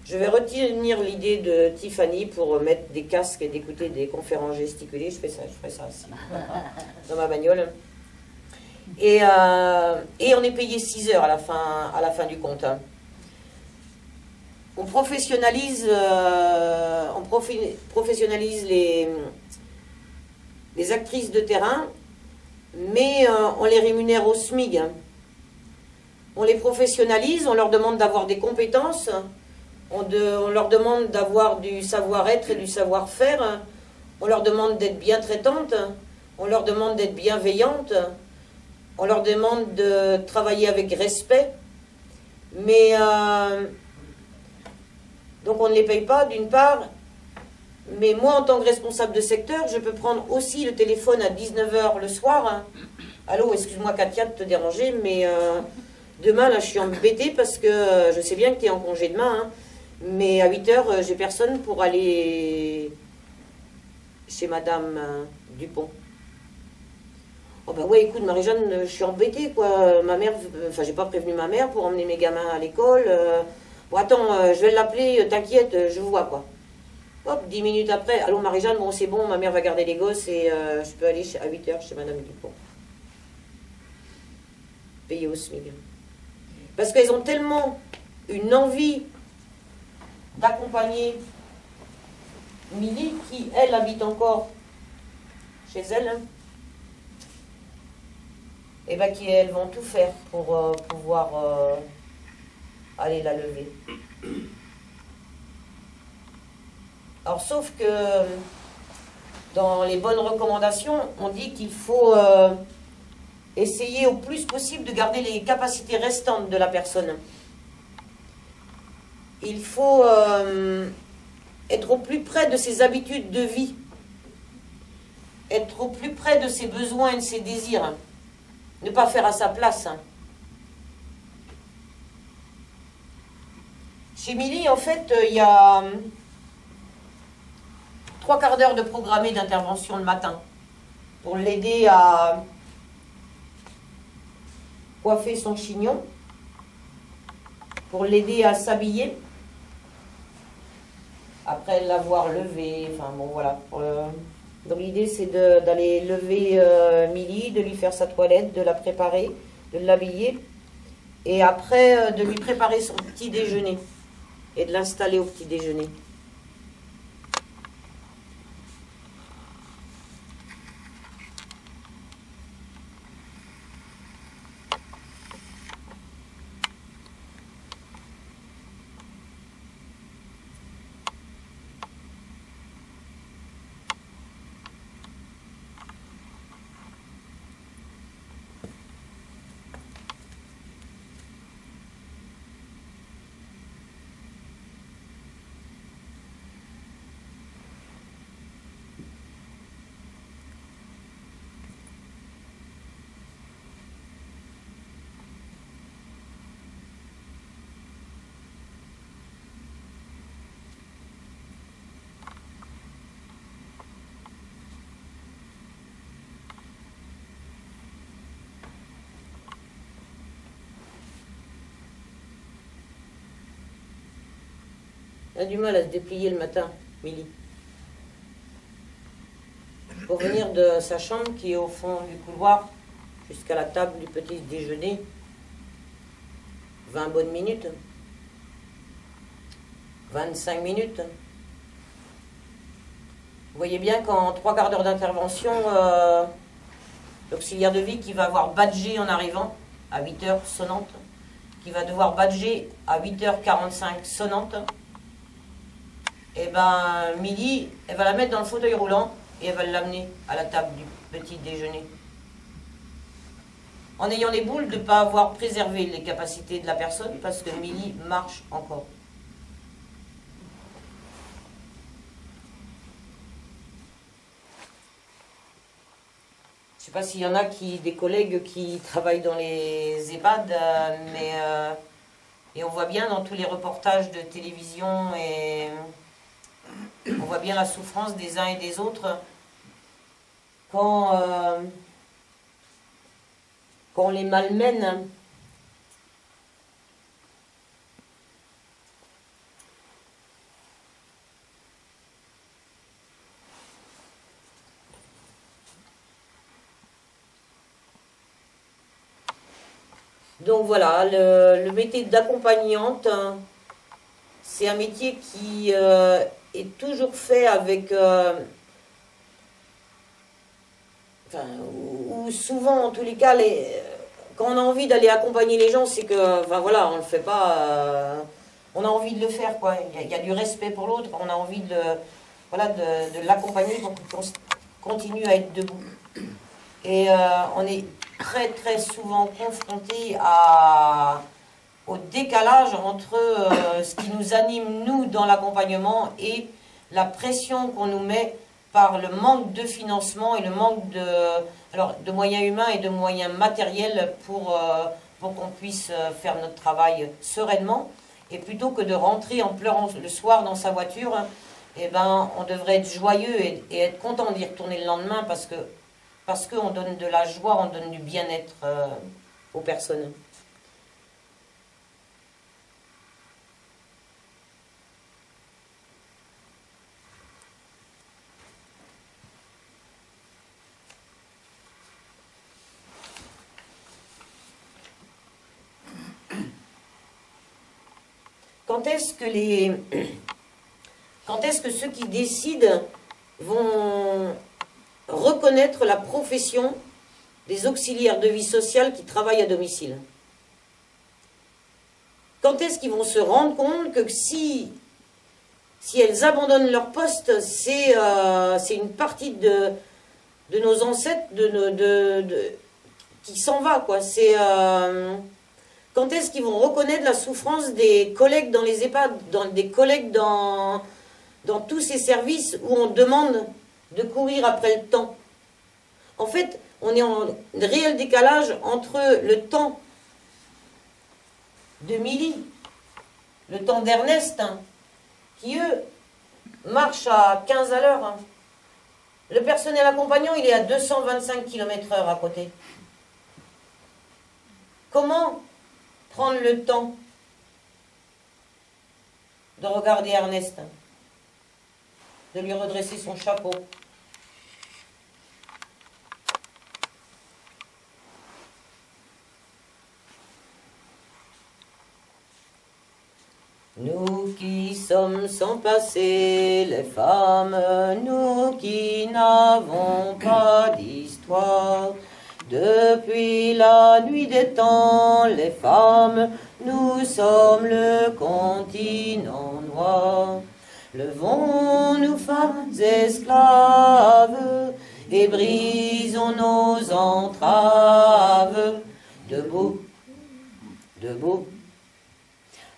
Je vais retenir l'idée de Tiffany pour mettre des casques et d'écouter des conférences gesticulées. Je ferai ça aussi, dans ma bagnole. Et on est payé 6 heures à la fin du compte. On professionnalise, les actrices de terrain, mais on les rémunère au SMIG. On les professionnalise, on leur demande d'avoir des compétences, on leur demande d'avoir du savoir-être et du savoir-faire, on leur demande d'être bien traitantes, on leur demande d'être bienveillantes, on leur demande de travailler avec respect, mais donc on ne les paye pas d'une part, mais moi en tant que responsable de secteur, je peux prendre aussi le téléphone à 19 h le soir. Allô, excuse-moi Katia de te déranger, mais demain là je suis embêtée parce que je sais bien que tu es en congé demain, hein, mais à 8 h j'ai personne pour aller chez Madame Dupont. Oh bah ouais, écoute Marie-Jeanne, je suis embêtée quoi, ma mère, enfin j'ai pas prévenu ma mère pour emmener mes gamins à l'école. Bon, attends, je vais l'appeler, t'inquiète, je vois quoi. Hop, 10 minutes après, allô Marie-Jeanne, bon c'est bon, ma mère va garder les gosses et je peux aller à 8 h chez Madame Dupont. Payé au SMIC. Parce qu'elles ont tellement une envie d'accompagner Milly, qui elle habite encore chez elle, hein, et bien qu'elles vont tout faire pour pouvoir aller la lever. Alors, sauf que dans les bonnes recommandations, on dit qu'il faut essayer au plus possible de garder les capacités restantes de la personne. Il faut être au plus près de ses habitudes de vie, être au plus près de ses besoins et de ses désirs, ne pas faire à sa place. Chez Milly, en fait, il y a 3 quarts d'heure de programmé d'intervention le matin pour l'aider à coiffer son chignon, pour l'aider à s'habiller, après l'avoir levé, enfin bon voilà. Donc l'idée c'est d'aller lever Milly, de lui faire sa toilette, de la préparer, de l'habiller, et après de lui préparer son petit déjeuner et de l'installer au petit déjeuner. Elle a du mal à se déplier le matin, Milly. Pour venir de sa chambre qui est au fond du couloir jusqu'à la table du petit déjeuner, 20 bonnes minutes, 25 minutes. Vous voyez bien qu'en 3 quarts d'heure d'intervention, l'auxiliaire de vie qui va avoir badgé en arrivant à 8h sonnante, qui va devoir badger à 8h45 sonnante, et ben Milly, elle va la mettre dans le fauteuil roulant et elle va l'amener à la table du petit déjeuner. En ayant les boules de ne pas avoir préservé les capacités de la personne parce que Milly marche encore. Je ne sais pas s'il y en a des collègues qui travaillent dans les EHPAD, et on voit bien dans tous les reportages de télévision, et on voit bien la souffrance des uns et des autres quand on les malmène. Donc voilà, le métier d'accompagnante, c'est un métier qui est toujours fait avec, ou souvent en tous les cas, quand on a envie d'aller accompagner les gens, c'est que, enfin voilà, on ne le fait pas, on a envie de le faire, quoi. Il y a du respect pour l'autre, on a envie voilà, de l'accompagner pour qu'on continue à être debout. Et on est très très souvent confronté au décalage entre ce qui nous anime nous dans l'accompagnement et la pression qu'on nous met par le manque de financement et le manque de moyens humains et de moyens matériels pour qu'on puisse faire notre travail sereinement. Et plutôt que de rentrer en pleurant le soir dans sa voiture, eh ben, on devrait être joyeux et être content d'y retourner le lendemain parce qu'on donne de la joie, on donne du bien-être aux personnes. Quand est-ce que ceux qui décident vont reconnaître la profession des auxiliaires de vie sociale qui travaillent à domicile? Quand est-ce qu'ils vont se rendre compte que si elles abandonnent leur poste, c'est une partie de nos ancêtres qui s'en va, quoi. Quand est-ce qu'ils vont reconnaître la souffrance des collègues dans les EHPAD, des collègues dans tous ces services où on demande de courir après le temps? En fait, on est en réel décalage entre le temps de Milly, le temps d'Ernest, qui eux marchent à 15 à l'heure. Le personnel accompagnant, il est à 225 km/h à côté. Comment prendre le temps de regarder Ernest, de lui redresser son chapeau? Nous qui sommes sans passé, les femmes, nous qui n'avons pas d'histoire, depuis la nuit des temps, les femmes, nous sommes le continent noir. Levons-nous, femmes esclaves, et brisons nos entraves. Debout, debout.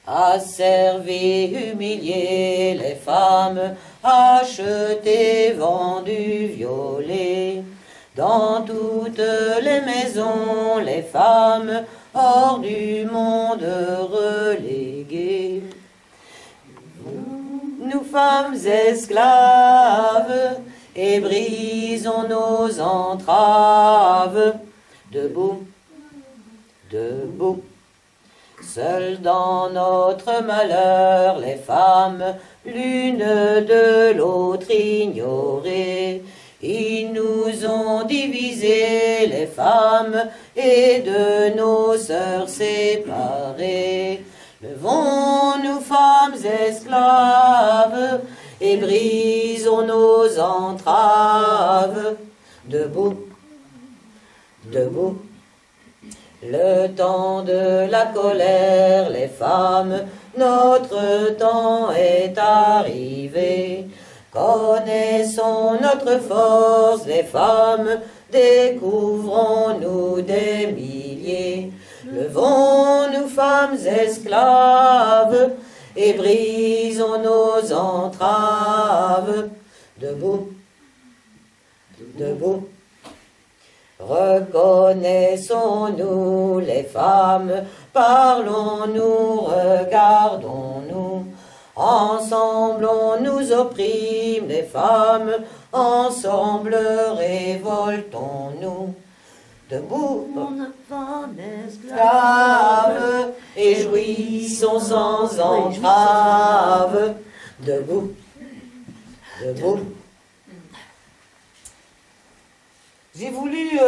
Asservées, humiliées, les femmes, achetées, vendues, violées. Dans toutes les maisons, les femmes, hors du monde reléguées. Nous femmes esclaves, et brisons nos entraves. Debout, debout. Seules dans notre malheur, les femmes, l'une de l'autre ignorées, ils nous ont divisés, les femmes, et de nos sœurs séparées. Levons-nous, femmes esclaves, et brisons nos entraves. Debout, debout. Le temps de la colère, les femmes, notre temps est arrivé. Connaissons notre force, les femmes, découvrons-nous des milliers. Levons-nous, femmes esclaves, et brisons nos entraves. Debout, debout. Reconnaissons-nous les femmes, parlons-nous, regardons-nous. Ensemble on nous opprime les femmes, ensemble révoltons-nous. Debout, femmes esclaves, et jouissons sans entrave. Debout, debout. J'ai voulu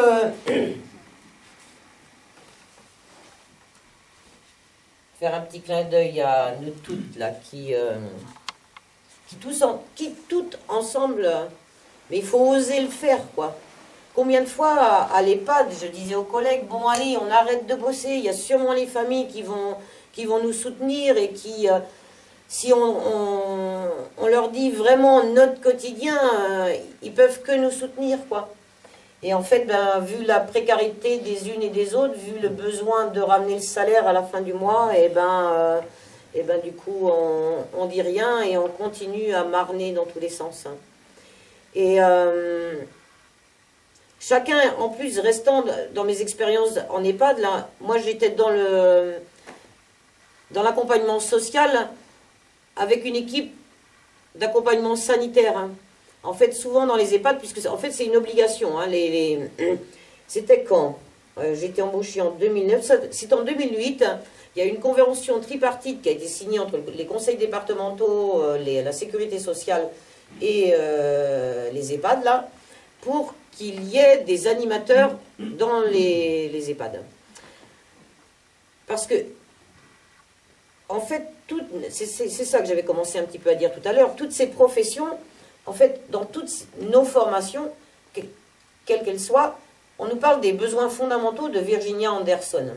faire un petit clin d'œil à nous toutes là, qui toutes ensemble, mais il faut oser le faire, quoi. Combien de fois à l'EHPAD, je disais aux collègues, bon allez, on arrête de bosser, il y a sûrement les familles qui vont nous soutenir et qui, si on leur dit vraiment notre quotidien, ils peuvent que nous soutenir, quoi. Et en fait, ben, vu la précarité des unes et des autres, vu le besoin de ramener le salaire à la fin du mois, et ben du coup, on dit rien et on continue à marner dans tous les sens. Hein. Et chacun, en plus, restant dans mes expériences en EHPAD, là, moi j'étais dans l'accompagnement social avec une équipe d'accompagnement sanitaire. Hein. En fait, souvent dans les EHPAD, puisque en fait c'est une obligation. Hein, c'était quand j'étais embauchée en 2009. C'est en 2008. Il y a une convention tripartite qui a été signée entre les conseils départementaux, la sécurité sociale et les EHPAD, là, pour qu'il y ait des animateurs dans les EHPAD. Parce que, en fait, c'est ça que j'avais commencé un petit peu à dire tout à l'heure, toutes ces professions, en fait, dans toutes nos formations, quelles qu'elles soient, on nous parle des besoins fondamentaux de Virginia Anderson.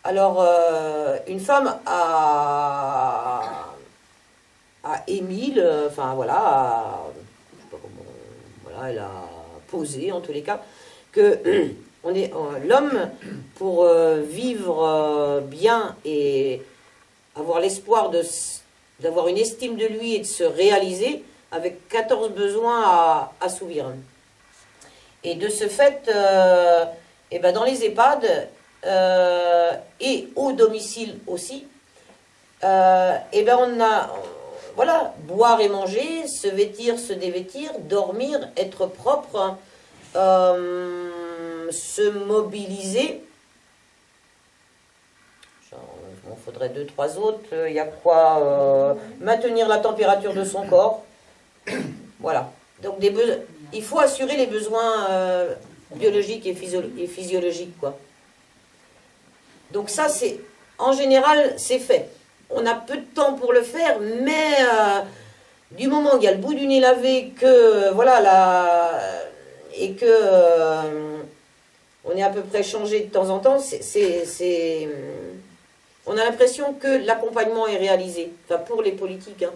Alors, une femme a émis, enfin voilà, je sais pas comment, voilà, elle a posé en tous les cas, que l'homme, pour vivre bien et avoir l'espoir d'avoir une estime de lui et de se réaliser, avec 14 besoins à assouvir. Et de ce fait, et ben dans les EHPAD et au domicile aussi, et ben on a, voilà, boire et manger, se vêtir, se dévêtir, dormir, être propre, se mobiliser. Il faudrait 2-3 autres. Il y a quoi maintenir la température de son corps. Voilà. Donc il faut assurer les besoins biologiques et physiologiques, quoi. Donc ça, c'est en général, c'est fait. On a peu de temps pour le faire, mais du moment où il y a le bout du nez lavé, que voilà, et que on est à peu près changé de temps en temps, on a l'impression que l'accompagnement est réalisé, enfin pour les politiques. Hein.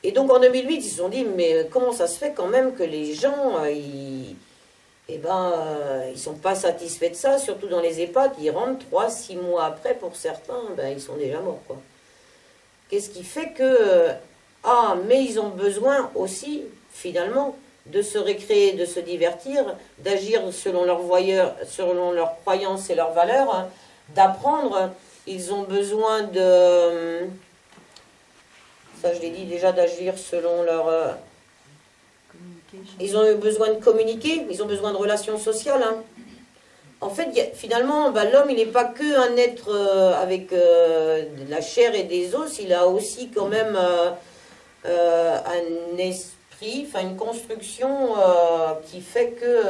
Et donc en 2008, ils se sont dit, mais comment ça se fait quand même que les gens, ils sont pas satisfaits de ça, surtout dans les EHPAD, ils rentrent 3-6 mois après, pour certains, ben, ils sont déjà morts, quoi. Qu'est-ce qui fait que, mais ils ont besoin aussi, finalement, de se récréer, de se divertir, d'agir selon leurs croyances et leurs valeurs, hein, d'apprendre. Ils ont besoin de, ça je l'ai dit déjà, d'agir selon leur... ils ont besoin de communiquer, ils ont besoin de relations sociales. Hein. en fait, finalement, l'homme, il n'est pas que un être avec de la chair et des os, il a aussi quand même un esprit, enfin une construction qui fait que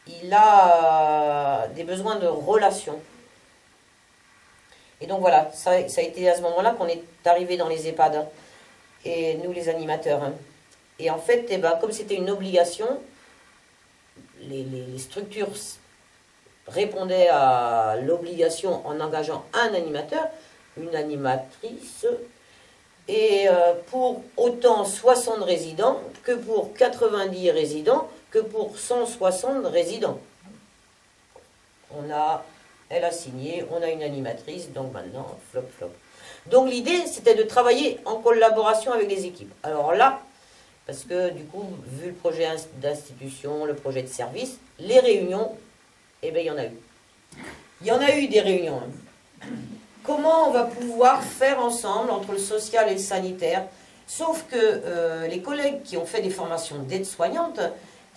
il a des besoins de relation. Et donc voilà, ça a été à ce moment-là qu'on est arrivé dans les EHPAD, hein, et nous les animateurs. Hein. Et en fait, comme c'était une obligation, les structures répondaient à l'obligation en engageant un animateur, une animatrice, et pour autant 60 résidents que pour 90 résidents, que pour 160 résidents. Elle a signé, on a une animatrice, donc maintenant, flop, flop. Donc l'idée, c'était de travailler en collaboration avec les équipes. Alors là, parce que du coup, vu le projet d'institution, le projet de service, les réunions, il y en a eu. Il y en a eu des réunions. Hein. Comment on va pouvoir faire ensemble entre le social et le sanitaire? Sauf que les collègues qui ont fait des formations d'aide-soignante,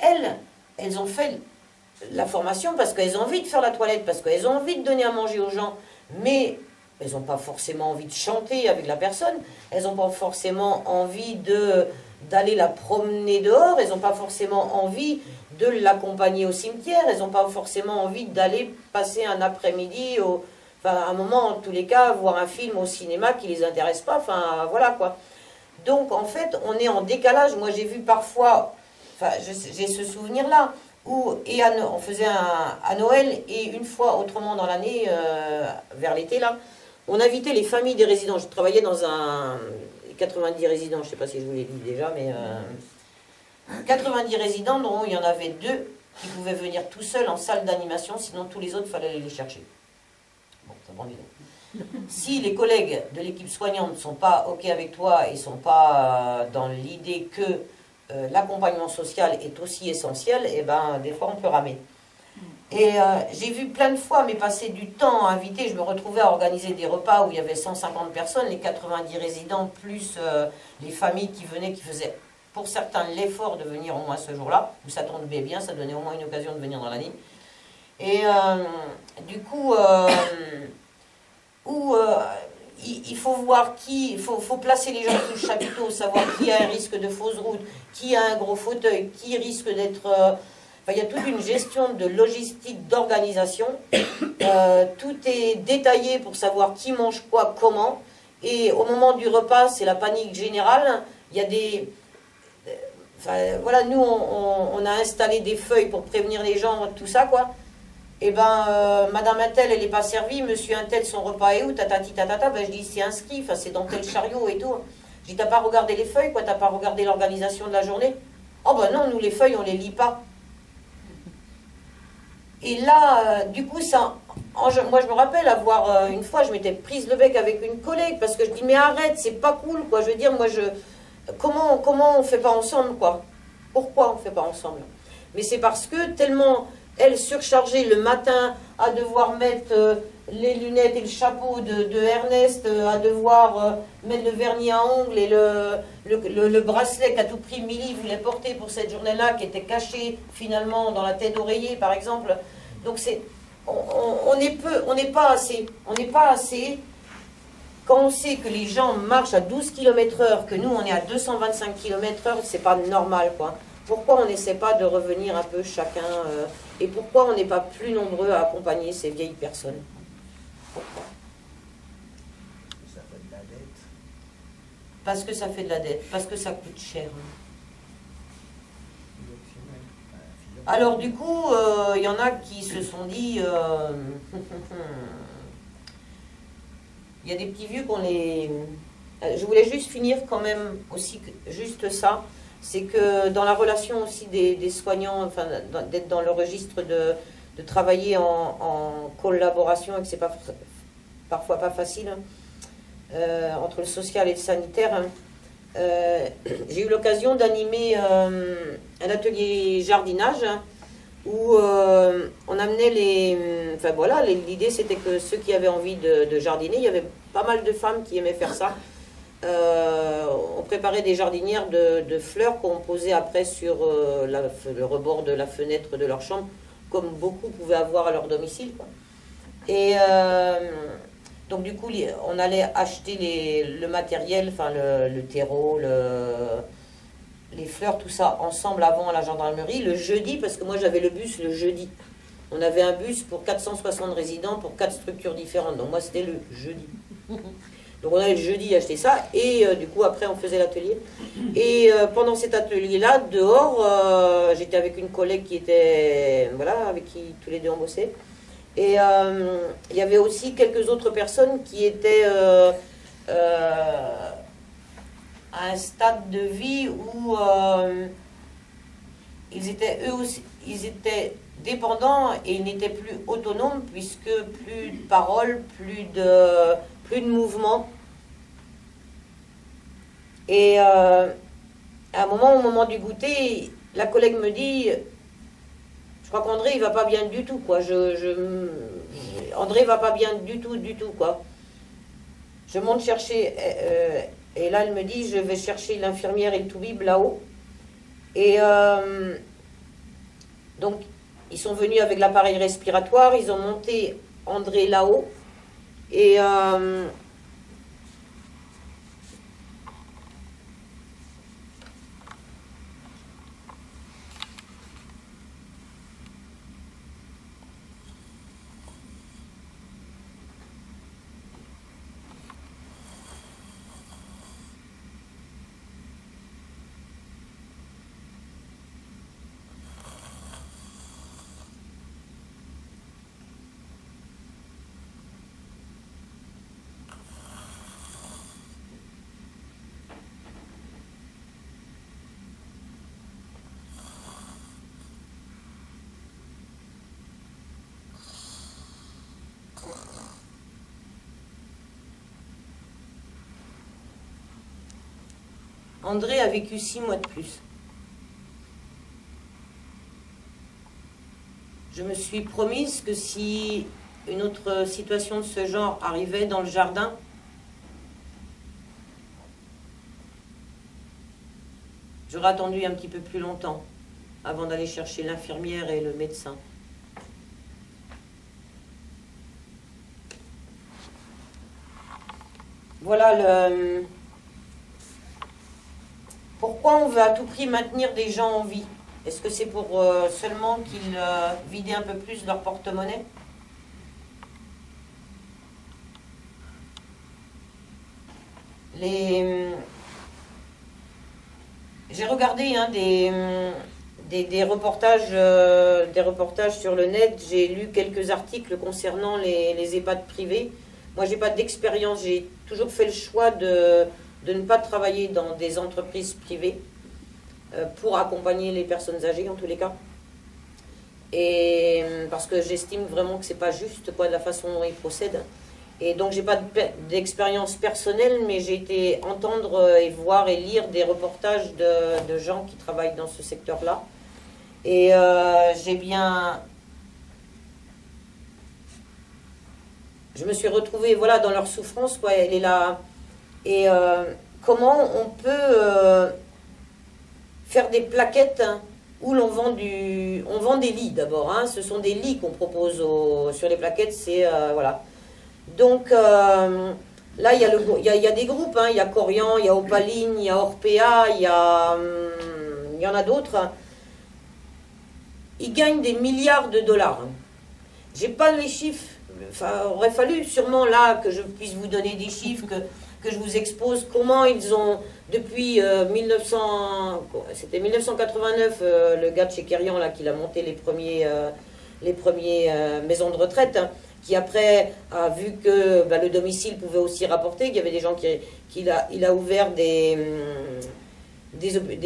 elles ont fait la formation parce qu'elles ont envie de faire la toilette, parce qu'elles ont envie de donner à manger aux gens, mais elles n'ont pas forcément envie de chanter avec la personne, elles n'ont pas forcément envie d'aller la promener dehors, elles n'ont pas forcément envie de l'accompagner au cimetière, elles n'ont pas forcément envie d'aller passer un après-midi, un moment en tous les cas, voir un film au cinéma qui ne les intéresse pas, enfin voilà quoi. Donc en fait, on est en décalage. Moi j'ai vu parfois, j'ai ce souvenir-là, où on faisait à Noël et une fois autrement dans l'année, vers l'été là, on invitait les familles des résidents. Je travaillais dans un 90 résidents, je ne sais pas si je vous l'ai dit déjà, mais 90 résidents dont il y en avait 2 qui pouvaient venir tout seuls en salle d'animation, sinon tous les autres, il fallait aller les chercher. Bon, ça prend du temps. Si les collègues de l'équipe soignante ne sont pas OK avec toi et ne sont pas dans l'idée que l'accompagnement social est aussi essentiel, des fois on peut ramer. Et j'ai vu plein de fois, mais passer du temps à inviter, je me retrouvais à organiser des repas où il y avait 150 personnes, les 90 résidents, plus les familles qui venaient, qui faisaient pour certains l'effort de venir au moins ce jour-là, où ça tombait bien, ça donnait au moins une occasion de venir dans l'année. Et du coup, il faut voir il faut placer les gens sous le chapiteau, savoir qui a un risque de fausse route, qui a un gros fauteuil, qui risque d'être... il y a toute une gestion de logistique, d'organisation. Tout est détaillé pour savoir qui mange quoi, comment. Et au moment du repas, c'est la panique générale. Il y a des... voilà, nous, on a installé des feuilles pour prévenir les gens, tout ça, quoi. Et madame Intel, elle n'est pas servie, monsieur Intel, son repas est où, tatati tatata, je dis, c'est inscrit, c'est dans tel chariot et tout. Je dis, t'as pas regardé les feuilles, quoi, t'as pas regardé l'organisation de la journée? Oh non, nous, les feuilles, on les lit pas. Et là, du coup, moi, je me rappelle avoir, une fois, je m'étais prise le bec avec une collègue, parce que je dis, mais arrête, c'est pas cool, quoi. Je veux dire, moi, comment on fait pas ensemble, quoi? Pourquoi on fait pas ensemble? Mais c'est parce que tellement... Elle surchargée le matin à devoir mettre les lunettes et le chapeau de Ernest, à devoir mettre le vernis à ongles et le bracelet qu'à tout prix Milly voulait porter pour cette journée-là, qui était caché finalement dans la tête d'oreiller par exemple. Donc on n'est pas assez. On n'est pas assez quand on sait que les gens marchent à 12 km/h, que nous on est à 225 km/h, c'est pas normal quoi. Pourquoi on n'essaie pas de revenir un peu chacun et pourquoi on n'est pas plus nombreux à accompagner ces vieilles personnes? Pourquoi? Ça fait de la dette. Parce que ça fait de la dette, parce que ça coûte cher. Alors du coup, il y en a qui se sont dit, il y a des petits vieux qu'on les... Je voulais juste finir quand même aussi, juste ça. C'est que dans la relation aussi des soignants, enfin, d'être dans le registre de travailler en collaboration, et que c'est parfois pas facile, entre le social et le sanitaire. J'ai eu l'occasion d'animer un atelier jardinage où on amenait les... Enfin voilà, l'idée c'était que ceux qui avaient envie de jardiner, il y avait pas mal de femmes qui aimaient faire ça. On préparait des jardinières de fleurs qu'on posait après sur le rebord de la fenêtre de leur chambre comme beaucoup pouvaient avoir à leur domicile, quoi. Et donc du coup, on allait acheter le matériel, enfin le terreau, les fleurs, tout ça, ensemble avant à la gendarmerie, le jeudi, parce que moi j'avais le bus le jeudi. On avait un bus pour 460 résidents, pour 4 structures différentes, donc moi c'était le jeudi. Donc on allait le jeudi acheter ça, et du coup après on faisait l'atelier. Et pendant cet atelier-là, dehors, j'étais avec une collègue qui était, voilà, avec qui tous les deux on bossait. Et il y avait aussi quelques autres personnes qui étaient à un stade de vie où ils étaient eux aussi, ils étaient dépendants et ils n'étaient plus autonomes puisque plus de parole, plus de mouvement. Et à un moment, au moment du goûter, la collègue me dit, je crois qu'André il va pas bien du tout, quoi. André va pas bien du tout, quoi. Je monte chercher, et là elle me dit, je vais chercher l'infirmière et le toubib là-haut. Et donc ils sont venus avec l'appareil respiratoire, ils ont monté André là-haut, et André a vécu 6 mois de plus. Je me suis promise que si une autre situation de ce genre arrivait dans le jardin, j'aurais attendu un petit peu plus longtemps avant d'aller chercher l'infirmière et le médecin. Voilà pourquoi on veut à tout prix maintenir des gens en vie? Est-ce que c'est pour seulement qu'ils vident un peu plus leur porte-monnaie? J'ai regardé des reportages sur le net, j'ai lu quelques articles concernant les EHPAD privés. Moi, j'ai pas d'expérience, j'ai toujours fait le choix de ne pas travailler dans des entreprises privées pour accompagner les personnes âgées en tous les cas. Et parce que j'estime vraiment que c'est pas juste quoi, de la façon dont ils procèdent. Et donc j'ai pas d'expérience personnelle, mais j'ai été entendre et voir et lire des reportages de gens qui travaillent dans ce secteur-là. Et je me suis retrouvée voilà, dans leur souffrance, quoi, elle est là. Et comment on peut faire des plaquettes où on vend des lits d'abord. Hein, ce sont des lits qu'on propose sur les plaquettes. C'est voilà. Donc là, il y a des groupes. Hein, il y a Corian, il y a Opaline, il y a Orpea, il y en a d'autres. Ils gagnent des milliards de dollars. J'ai pas les chiffres. Enfin, aurait fallu sûrement là que je puisse vous donner des chiffres, que je vous expose comment ils ont, depuis 1989, le gars de chez Kerian, là, qui a monté les premiers maisons de retraite, hein, qui après a vu que le domicile pouvait aussi rapporter, qu'il y avait des gens il a ouvert des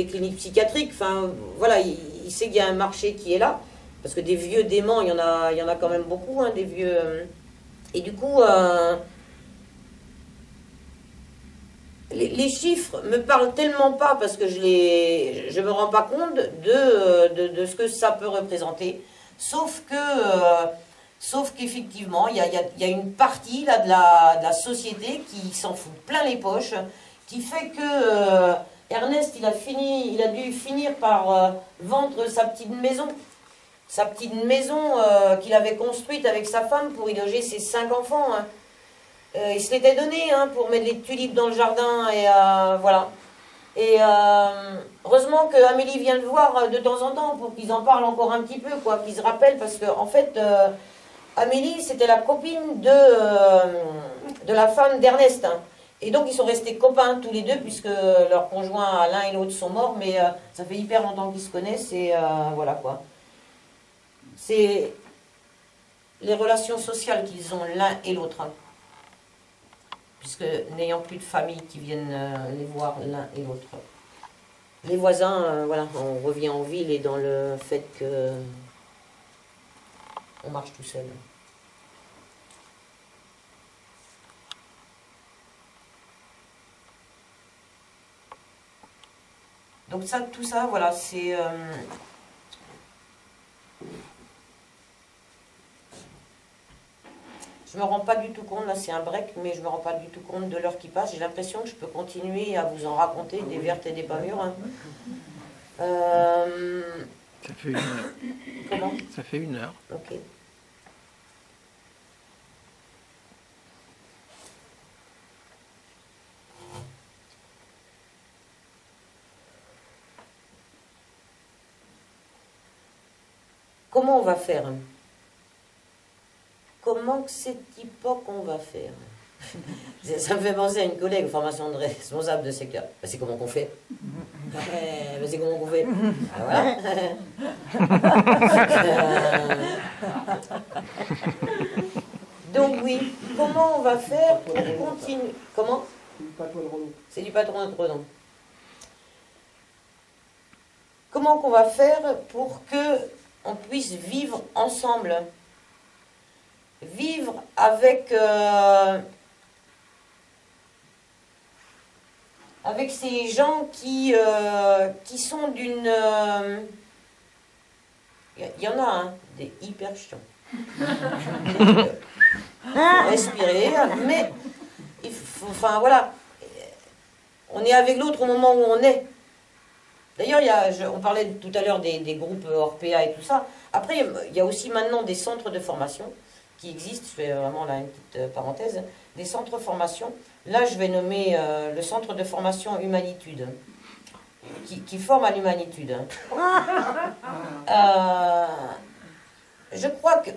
cliniques psychiatriques. Enfin, voilà, il sait qu'il y a un marché qui est là, parce que des vieux déments, il y en a quand même beaucoup, hein, des vieux... et du coup... les chiffres me parlent tellement pas parce que je me rends pas compte de ce que ça peut représenter, sauf qu'effectivement il y a une partie là de la société qui s'en fout plein les poches, qui fait que Ernest il a dû finir par vendre sa petite maison sa petite maison qu'il avait construite avec sa femme pour y loger ses 5 enfants. Hein. Il se l'était donné hein, pour mettre les tulipes dans le jardin, et voilà. Et heureusement que Amélie vient le voir de temps en temps pour qu'ils en parlent encore un petit peu, quoi, qu'ils se rappellent, parce que en fait, Amélie, c'était la copine de la femme d'Ernest. Hein. Et donc, ils sont restés copains tous les deux, puisque leurs conjoints, l'un et l'autre, sont morts, mais ça fait hyper longtemps qu'ils se connaissent, et voilà, quoi. C'est les relations sociales qu'ils ont l'un et l'autre. Hein. Puisque n'ayant plus de famille qui viennent les voir l'un et l'autre. Les voisins, voilà, on revient en ville et dans le fait que on marche tout seul. Donc ça, tout ça, voilà, c'est... Je me rends pas du tout compte, là c'est un break, mais je me rends pas du tout compte de l'heure qui passe. J'ai l'impression que je peux continuer à vous en raconter des vertes et des pas mûres. Hein. Ça fait 1 heure. Comment? Ça fait 1 heure. Ok. Comment on va faire? Comment que cette époque on va faire? Ça me fait penser à une collègue en formation de responsable de secteur. Ben, c'est comment qu'on fait? Ben, c'est comment qu'on fait? Ah, voilà. Donc oui, comment on va faire pour continuer? Comment? C'est du patron de Redon. Comment qu'on va faire pour que on puisse vivre ensemble? Vivre avec ces gens qui sont d'une... Il y en a, hein, des hyper chiants. Respirer, mais il faut, enfin voilà, on est avec l'autre au moment où on est. D'ailleurs, on parlait tout à l'heure des groupes Orpea et tout ça. Après, il y a aussi maintenant des centres de formation qui existent, je fais vraiment là une petite parenthèse, des centres de formation. Là, je vais nommer le centre de formation Humanitude, qui forme à l'humanitude. Je crois que,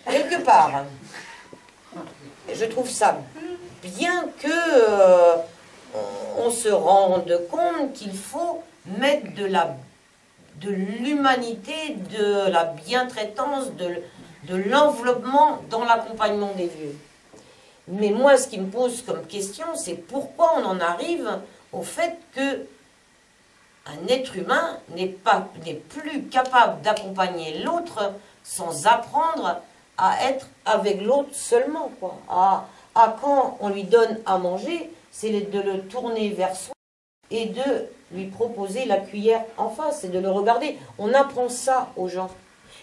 quelque part, je trouve ça bien que on se rende compte qu'il faut mettre de l'humanité, de la bientraitance, de l'enveloppement dans l'accompagnement des vieux. Mais moi, ce qui me pose comme question, c'est pourquoi on en arrive au fait que un être humain n'est plus capable d'accompagner l'autre sans apprendre à être avec l'autre seulement, quoi. Quand on lui donne à manger, c'est de le tourner vers soi et de lui proposer la cuillère en face, c'est de le regarder. On apprend ça aux gens.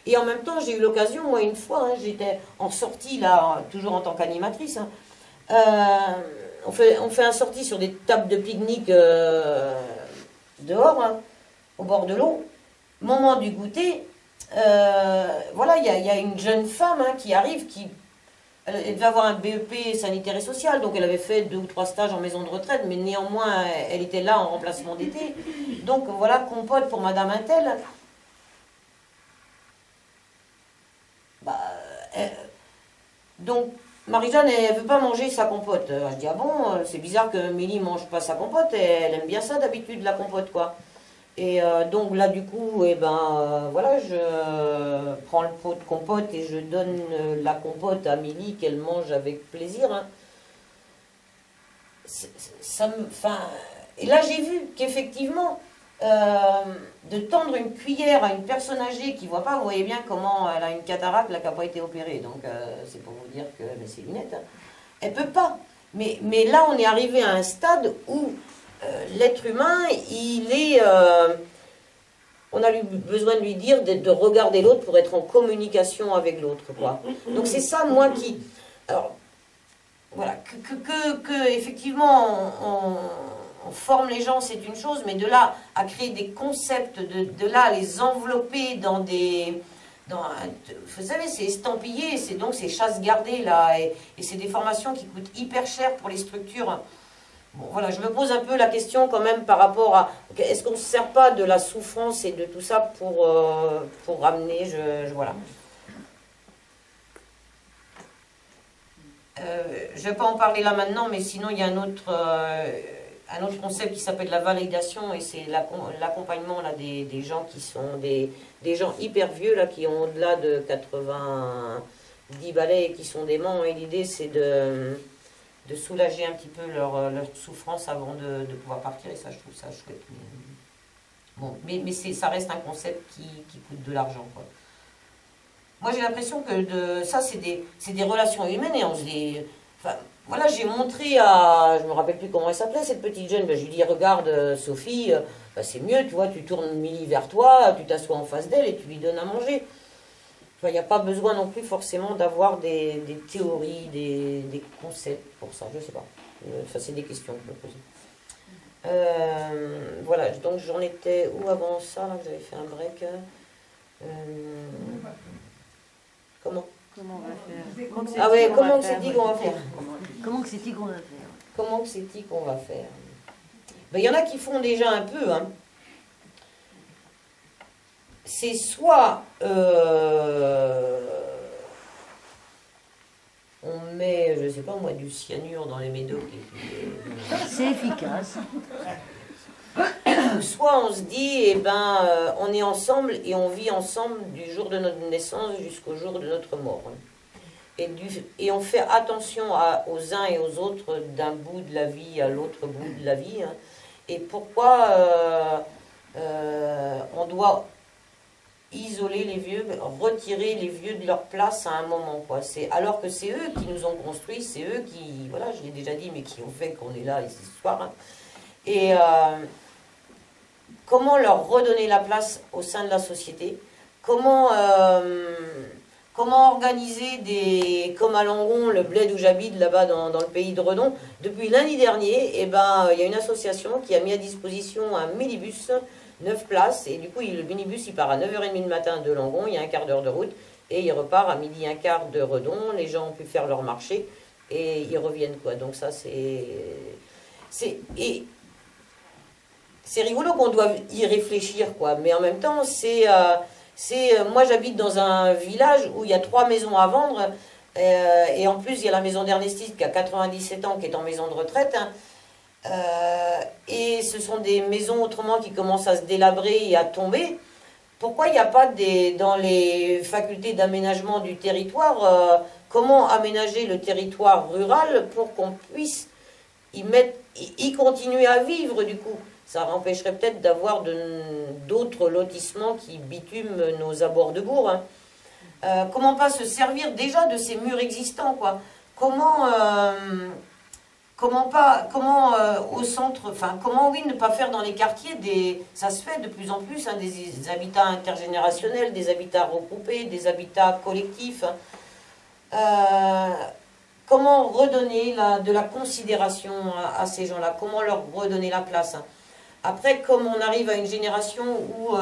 Et en même temps, j'ai eu l'occasion, moi une fois, hein, j'étais en sortie, là, toujours en tant qu'animatrice, hein, on fait un sortie sur des tables de pique-nique dehors, hein, au bord de l'eau. Moment du goûter, voilà, il y a une jeune femme hein, qui arrive, elle devait avoir un BEP sanitaire et social, donc elle avait fait 2 ou 3 stages en maison de retraite, mais néanmoins, elle était là en remplacement d'été. Donc voilà, compote pour Madame Intel. Donc, Marie-Jeanne, elle ne veut pas manger sa compote. Je dis, ah bon, c'est bizarre que Mélie ne mange pas sa compote, elle aime bien ça d'habitude, la compote, quoi. Et donc là, du coup, voilà, je prends le pot de compote et je donne la compote à Mélie qu'elle mange avec plaisir. Hein. Et là, j'ai vu qu'effectivement, de tendre une cuillère à une personne âgée qui ne voit pas, vous voyez bien comment elle a une cataracte, là, qui n'a pas été opérée, donc c'est pour vous dire que c'est lunettes, hein. Elle ne peut pas. Mais là, on est arrivé à un stade où l'être humain, on a besoin de lui dire de regarder l'autre pour être en communication avec l'autre, quoi. Donc c'est ça, moi, qui... Alors, voilà, effectivement, on forme les gens, c'est une chose, mais de là à créer des concepts, de là à les envelopper dans des... vous savez, c'est estampillé, donc c'est chasse gardée, là, et c'est des formations qui coûtent hyper cher pour les structures. Bon, voilà, je me pose un peu la question quand même par rapport à... Est-ce qu'on ne se sert pas de la souffrance et de tout ça pour ramener, voilà. Je ne vais pas en parler là maintenant, mais sinon il y a un autre concept qui s'appelle la validation, et c'est l'accompagnement là, des gens qui sont des gens hyper vieux, là, qui ont au-delà de 90 balais et qui sont déments, et l'idée c'est de soulager un petit peu leur souffrance avant de pouvoir partir, et ça je trouve ça chouette. Bon, mais ça reste un concept qui coûte de l'argent, quoi. Moi, j'ai l'impression que ça, c'est des relations humaines, et on se dit... Enfin, voilà, j'ai montré à... Je me rappelle plus comment elle s'appelait, cette petite jeune. Ben, je lui dis, regarde, Sophie, ben, c'est mieux, tu vois, tu tournes Milly vers toi, tu t'assois en face d'elle et tu lui donnes à manger. Enfin, il n'y a pas besoin non plus forcément d'avoir des théories, des concepts pour ça, je sais pas. Ça, c'est des questions que je me pose. Voilà, donc j'en étais où avant ça, là, que j'avais fait un break. Comment on va faire? Ah ouais, comment que c'est dit qu'on va faire? Comment que c'est dit qu'on va faire? Comment que c'est dit qu'on va faire? Ben, y en a qui font déjà un peu, hein. C'est soit on met, je sais pas moi, du cyanure dans les médocs et puis c'est efficace. Soit on se dit, eh ben, on est ensemble et on vit ensemble du jour de notre naissance jusqu'au jour de notre mort. Et on fait attention aux uns et aux autres d'un bout de la vie à l'autre bout de la vie. Hein. Et pourquoi on doit isoler les vieux, retirer les vieux de leur place à un moment, quoi. Alors que c'est eux qui nous ont construits, c'est eux qui, voilà, je l'ai déjà dit, mais qui ont fait qu'on est là ici ce soir. Hein. Et comment leur redonner la place au sein de la société, comment organiser comme à Langon, le bled où j'habite là-bas dans le pays de Redon. Depuis lundi dernier, eh ben, y a une association qui a mis à disposition un minibus, 9 places, et du coup le minibus il part à 9h30 du matin de Langon, il y a un quart d'heure de route, et il repart à midi un quart de Redon. Les gens ont pu faire leur marché et ils reviennent, quoi. Donc ça c'est rigolo qu'on doive y réfléchir, quoi. Mais en même temps, moi j'habite dans un village où il y a 3 maisons à vendre, et en plus il y a la maison d'Ernestine qui a 97 ans, qui est en maison de retraite, hein. Et ce sont des maisons autrement qui commencent à se délabrer et à tomber. Pourquoi il n'y a pas dans les facultés d'aménagement du territoire, comment aménager le territoire rural pour qu'on puisse y continuer à vivre, du coup? Ça empêcherait peut-être d'avoir d'autres lotissements qui bitument nos abords de bourg. Hein. Comment pas se servir déjà de ces murs existants, quoi? Comment au centre, enfin, comment oui ne pas faire dans les quartiers ça se fait de plus en plus, hein, des habitats intergénérationnels, des habitats regroupés, des habitats collectifs. Comment redonner de la considération à ces gens-là? Comment leur redonner la place? Hein. Après, comme on arrive à une génération où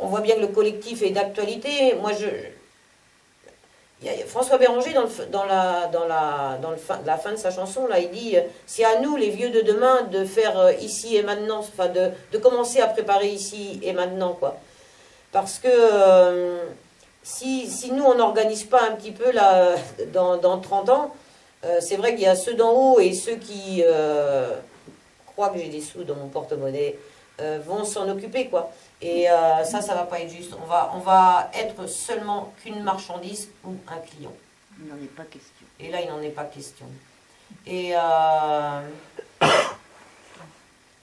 on voit bien que le collectif est d'actualité, moi il y a François Béranger dans la fin de sa chanson, là, il dit c'est à nous les vieux de demain de faire ici et maintenant, enfin de commencer à préparer ici et maintenant, quoi. Parce que si nous on n'organise pas un petit peu là dans 30 ans, c'est vrai qu'il y a ceux d'en haut et ceux qui croient que j'ai des sous dans mon porte-monnaie vont s'en occuper, quoi. Et ça va pas être juste. On va être seulement qu'une marchandise ou un client. Il n'en est pas question. Et là, il n'en est pas question. Et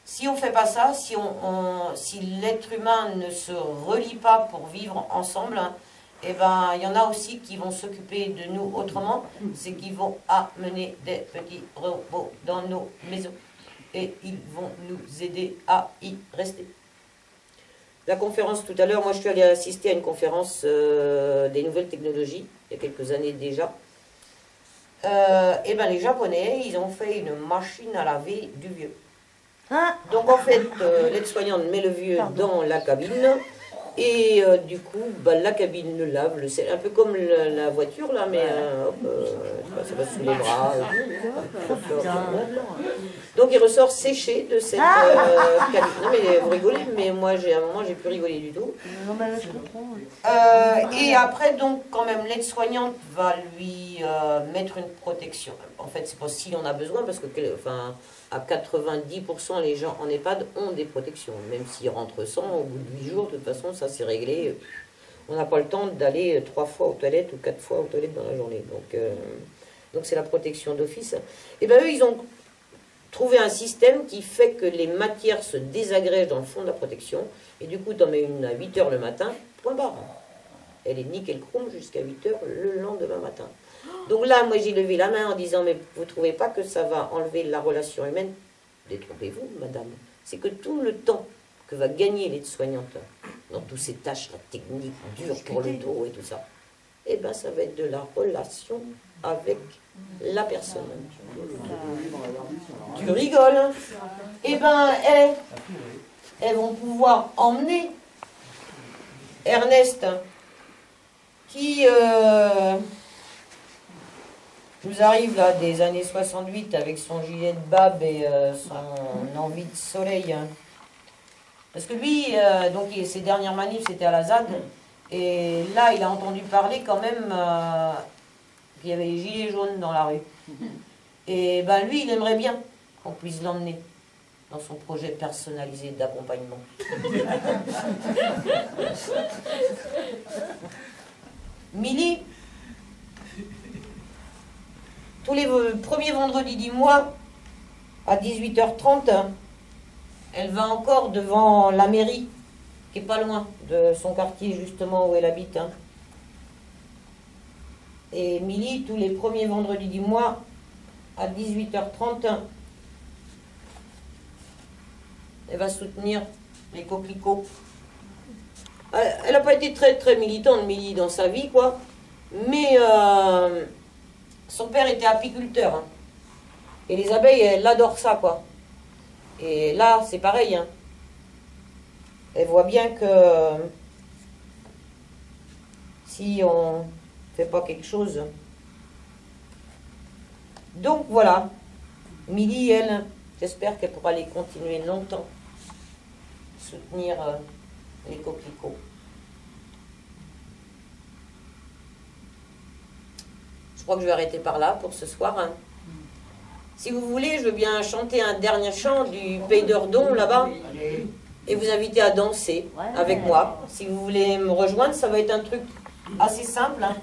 si on ne fait pas ça, si l'être humain ne se relie pas pour vivre ensemble, hein, eh ben, il y en a aussi qui vont s'occuper de nous autrement. C'est qu'ils vont amener des petits robots dans nos maisons. Et ils vont nous aider à y rester. La conférence tout à l'heure, moi je suis allée assister à une conférence des nouvelles technologies, il y a quelques années déjà. et ben les Japonais, ils ont fait une machine à laver du vieux. Ah, Donc en fait, l'aide-soignante met le vieux dans la cabine, et du coup, bah, la cabine le lave, c'est un peu comme la voiture là, mais hop, ça va sous les bras. Donc il ressort séché de cette cabine. Non mais vous rigolez, mais moi à un moment j'ai plus rigolé du tout. non, mais je comprends. Et après, donc, quand même, l'aide-soignante va lui mettre une protection. En fait, c'est pas si on a besoin, parce que, enfin, à 90%, les gens en EHPAD ont des protections. Même s'ils rentrent sans, au bout de 8 jours, de toute façon, ça c'est réglé. On n'a pas le temps d'aller 3 fois aux toilettes ou 4 fois aux toilettes dans la journée. Donc c'est la protection d'office. Et bien, eux, ils ont trouvé un système qui fait que les matières se désagrègent dans le fond de la protection. Et du coup, tu en mets une à 8 h le matin, point barre. Elle est nickel chrome jusqu'à 8 h le lendemain matin. Donc là, moi, j'ai levé la main en disant, mais vous ne trouvez pas que ça va enlever la relation humaine? Détrompez-vous, madame. C'est que tout le temps que va gagner l'aide-soignante dans toutes ces tâches techniques, dures pour le dos et tout ça, eh bien, ça va être de la relation avec la personne. Tu rigoles, hein? Eh bien, elles vont pouvoir emmener Ernest, qui nous arrive là des années 68 avec son gilet de bab et son envie de soleil. Hein. Parce que lui, donc ses dernières manifs, c'était à la ZAD. Et là, il a entendu parler quand même qu'il y avait les gilets jaunes dans la rue. Et ben lui, il aimerait bien qu'on puisse l'emmener dans son projet personnalisé d'accompagnement. Milly, tous les premiers vendredis du mois, à 18 h 30, elle va encore devant la mairie, qui est pas loin de son quartier, justement, où elle habite. Hein. Et Milly, tous les premiers vendredis du mois, à 18 h 30, elle va soutenir les coquelicots. Elle n'a pas été très, très militante, Milly, dans sa vie, quoi. Mais son père était apiculteur. Hein. Et les abeilles, elle adore ça, quoi. Et là, c'est pareil. Hein. Elle voit bien que si on ne fait pas quelque chose... Donc, voilà. Milly, elle, j'espère qu'elle pourra les continuer longtemps. Soutenir les coquelicots. Je crois que je vais arrêter par là pour ce soir. Hein. Si vous voulez, je veux bien chanter un dernier chant du Pays d'Ordon, là-bas, et vous inviter à danser avec moi. Si vous voulez me rejoindre, ça va être un truc assez simple, hein,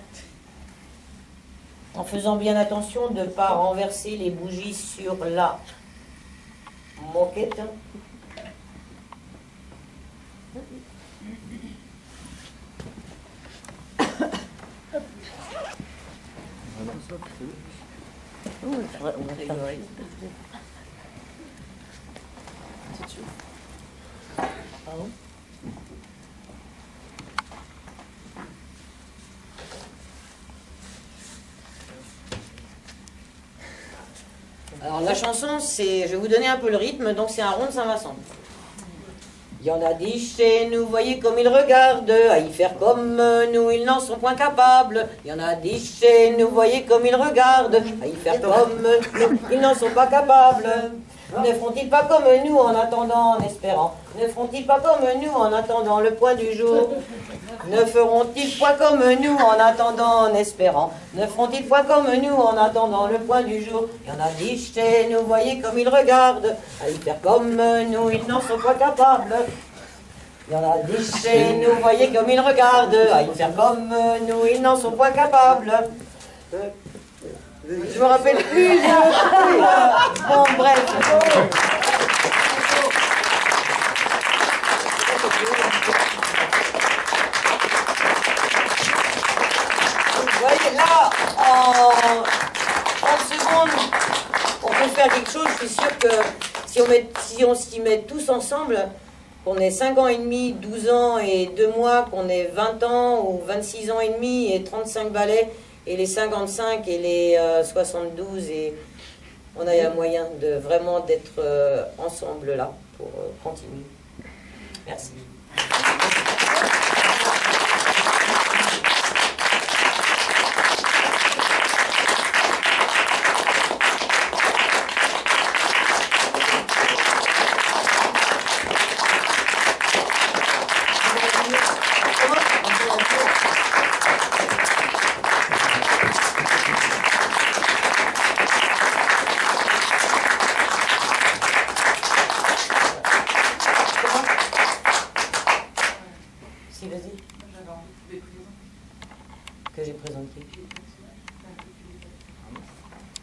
en faisant bien attention de ne pas renverser les bougies sur la moquette. Alors la chanson, c'est, je vais vous donner un peu le rythme, donc c'est un rond de Saint-Vincent. Il y en a des chez nous, voyez comme ils regardent, à y faire comme nous, ils n'en sont point capables. Il y en a des chez nous, voyez comme ils regardent, à y faire comme nous, ils n'en sont pas capables. Ne feront-ils pas comme nous en attendant, en espérant? Ne feront-ils pas comme nous en attendant le point du jour? Ne feront-ils point comme nous en attendant, en espérant? Ne feront-ils point comme nous en attendant le point du jour? Il y en a des chez nous, voyez comme ils regardent, à y faire comme nous, ils n'en sont pas capables. Il y en a des chez nous, voyez comme ils regardent, à y faire comme nous, ils n'en sont pas capables. Je me rappelle plus. Bon, bref. Vous voyez, là, en 30 secondes, on peut faire quelque chose. Je suis sûre que si on s'y met tous ensemble, qu'on ait 5 ans et demi, 12 ans et 2 mois, qu'on ait 20 ans ou 26 ans et demi et 35 ballets, et les 55 et les 72, et on a un moyen de vraiment d'être ensemble là pour continuer. Merci. Si, vas-y. Que j'ai présenté.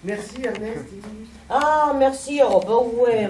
Merci Ernest. Ah, merci. Oh, bah ouais.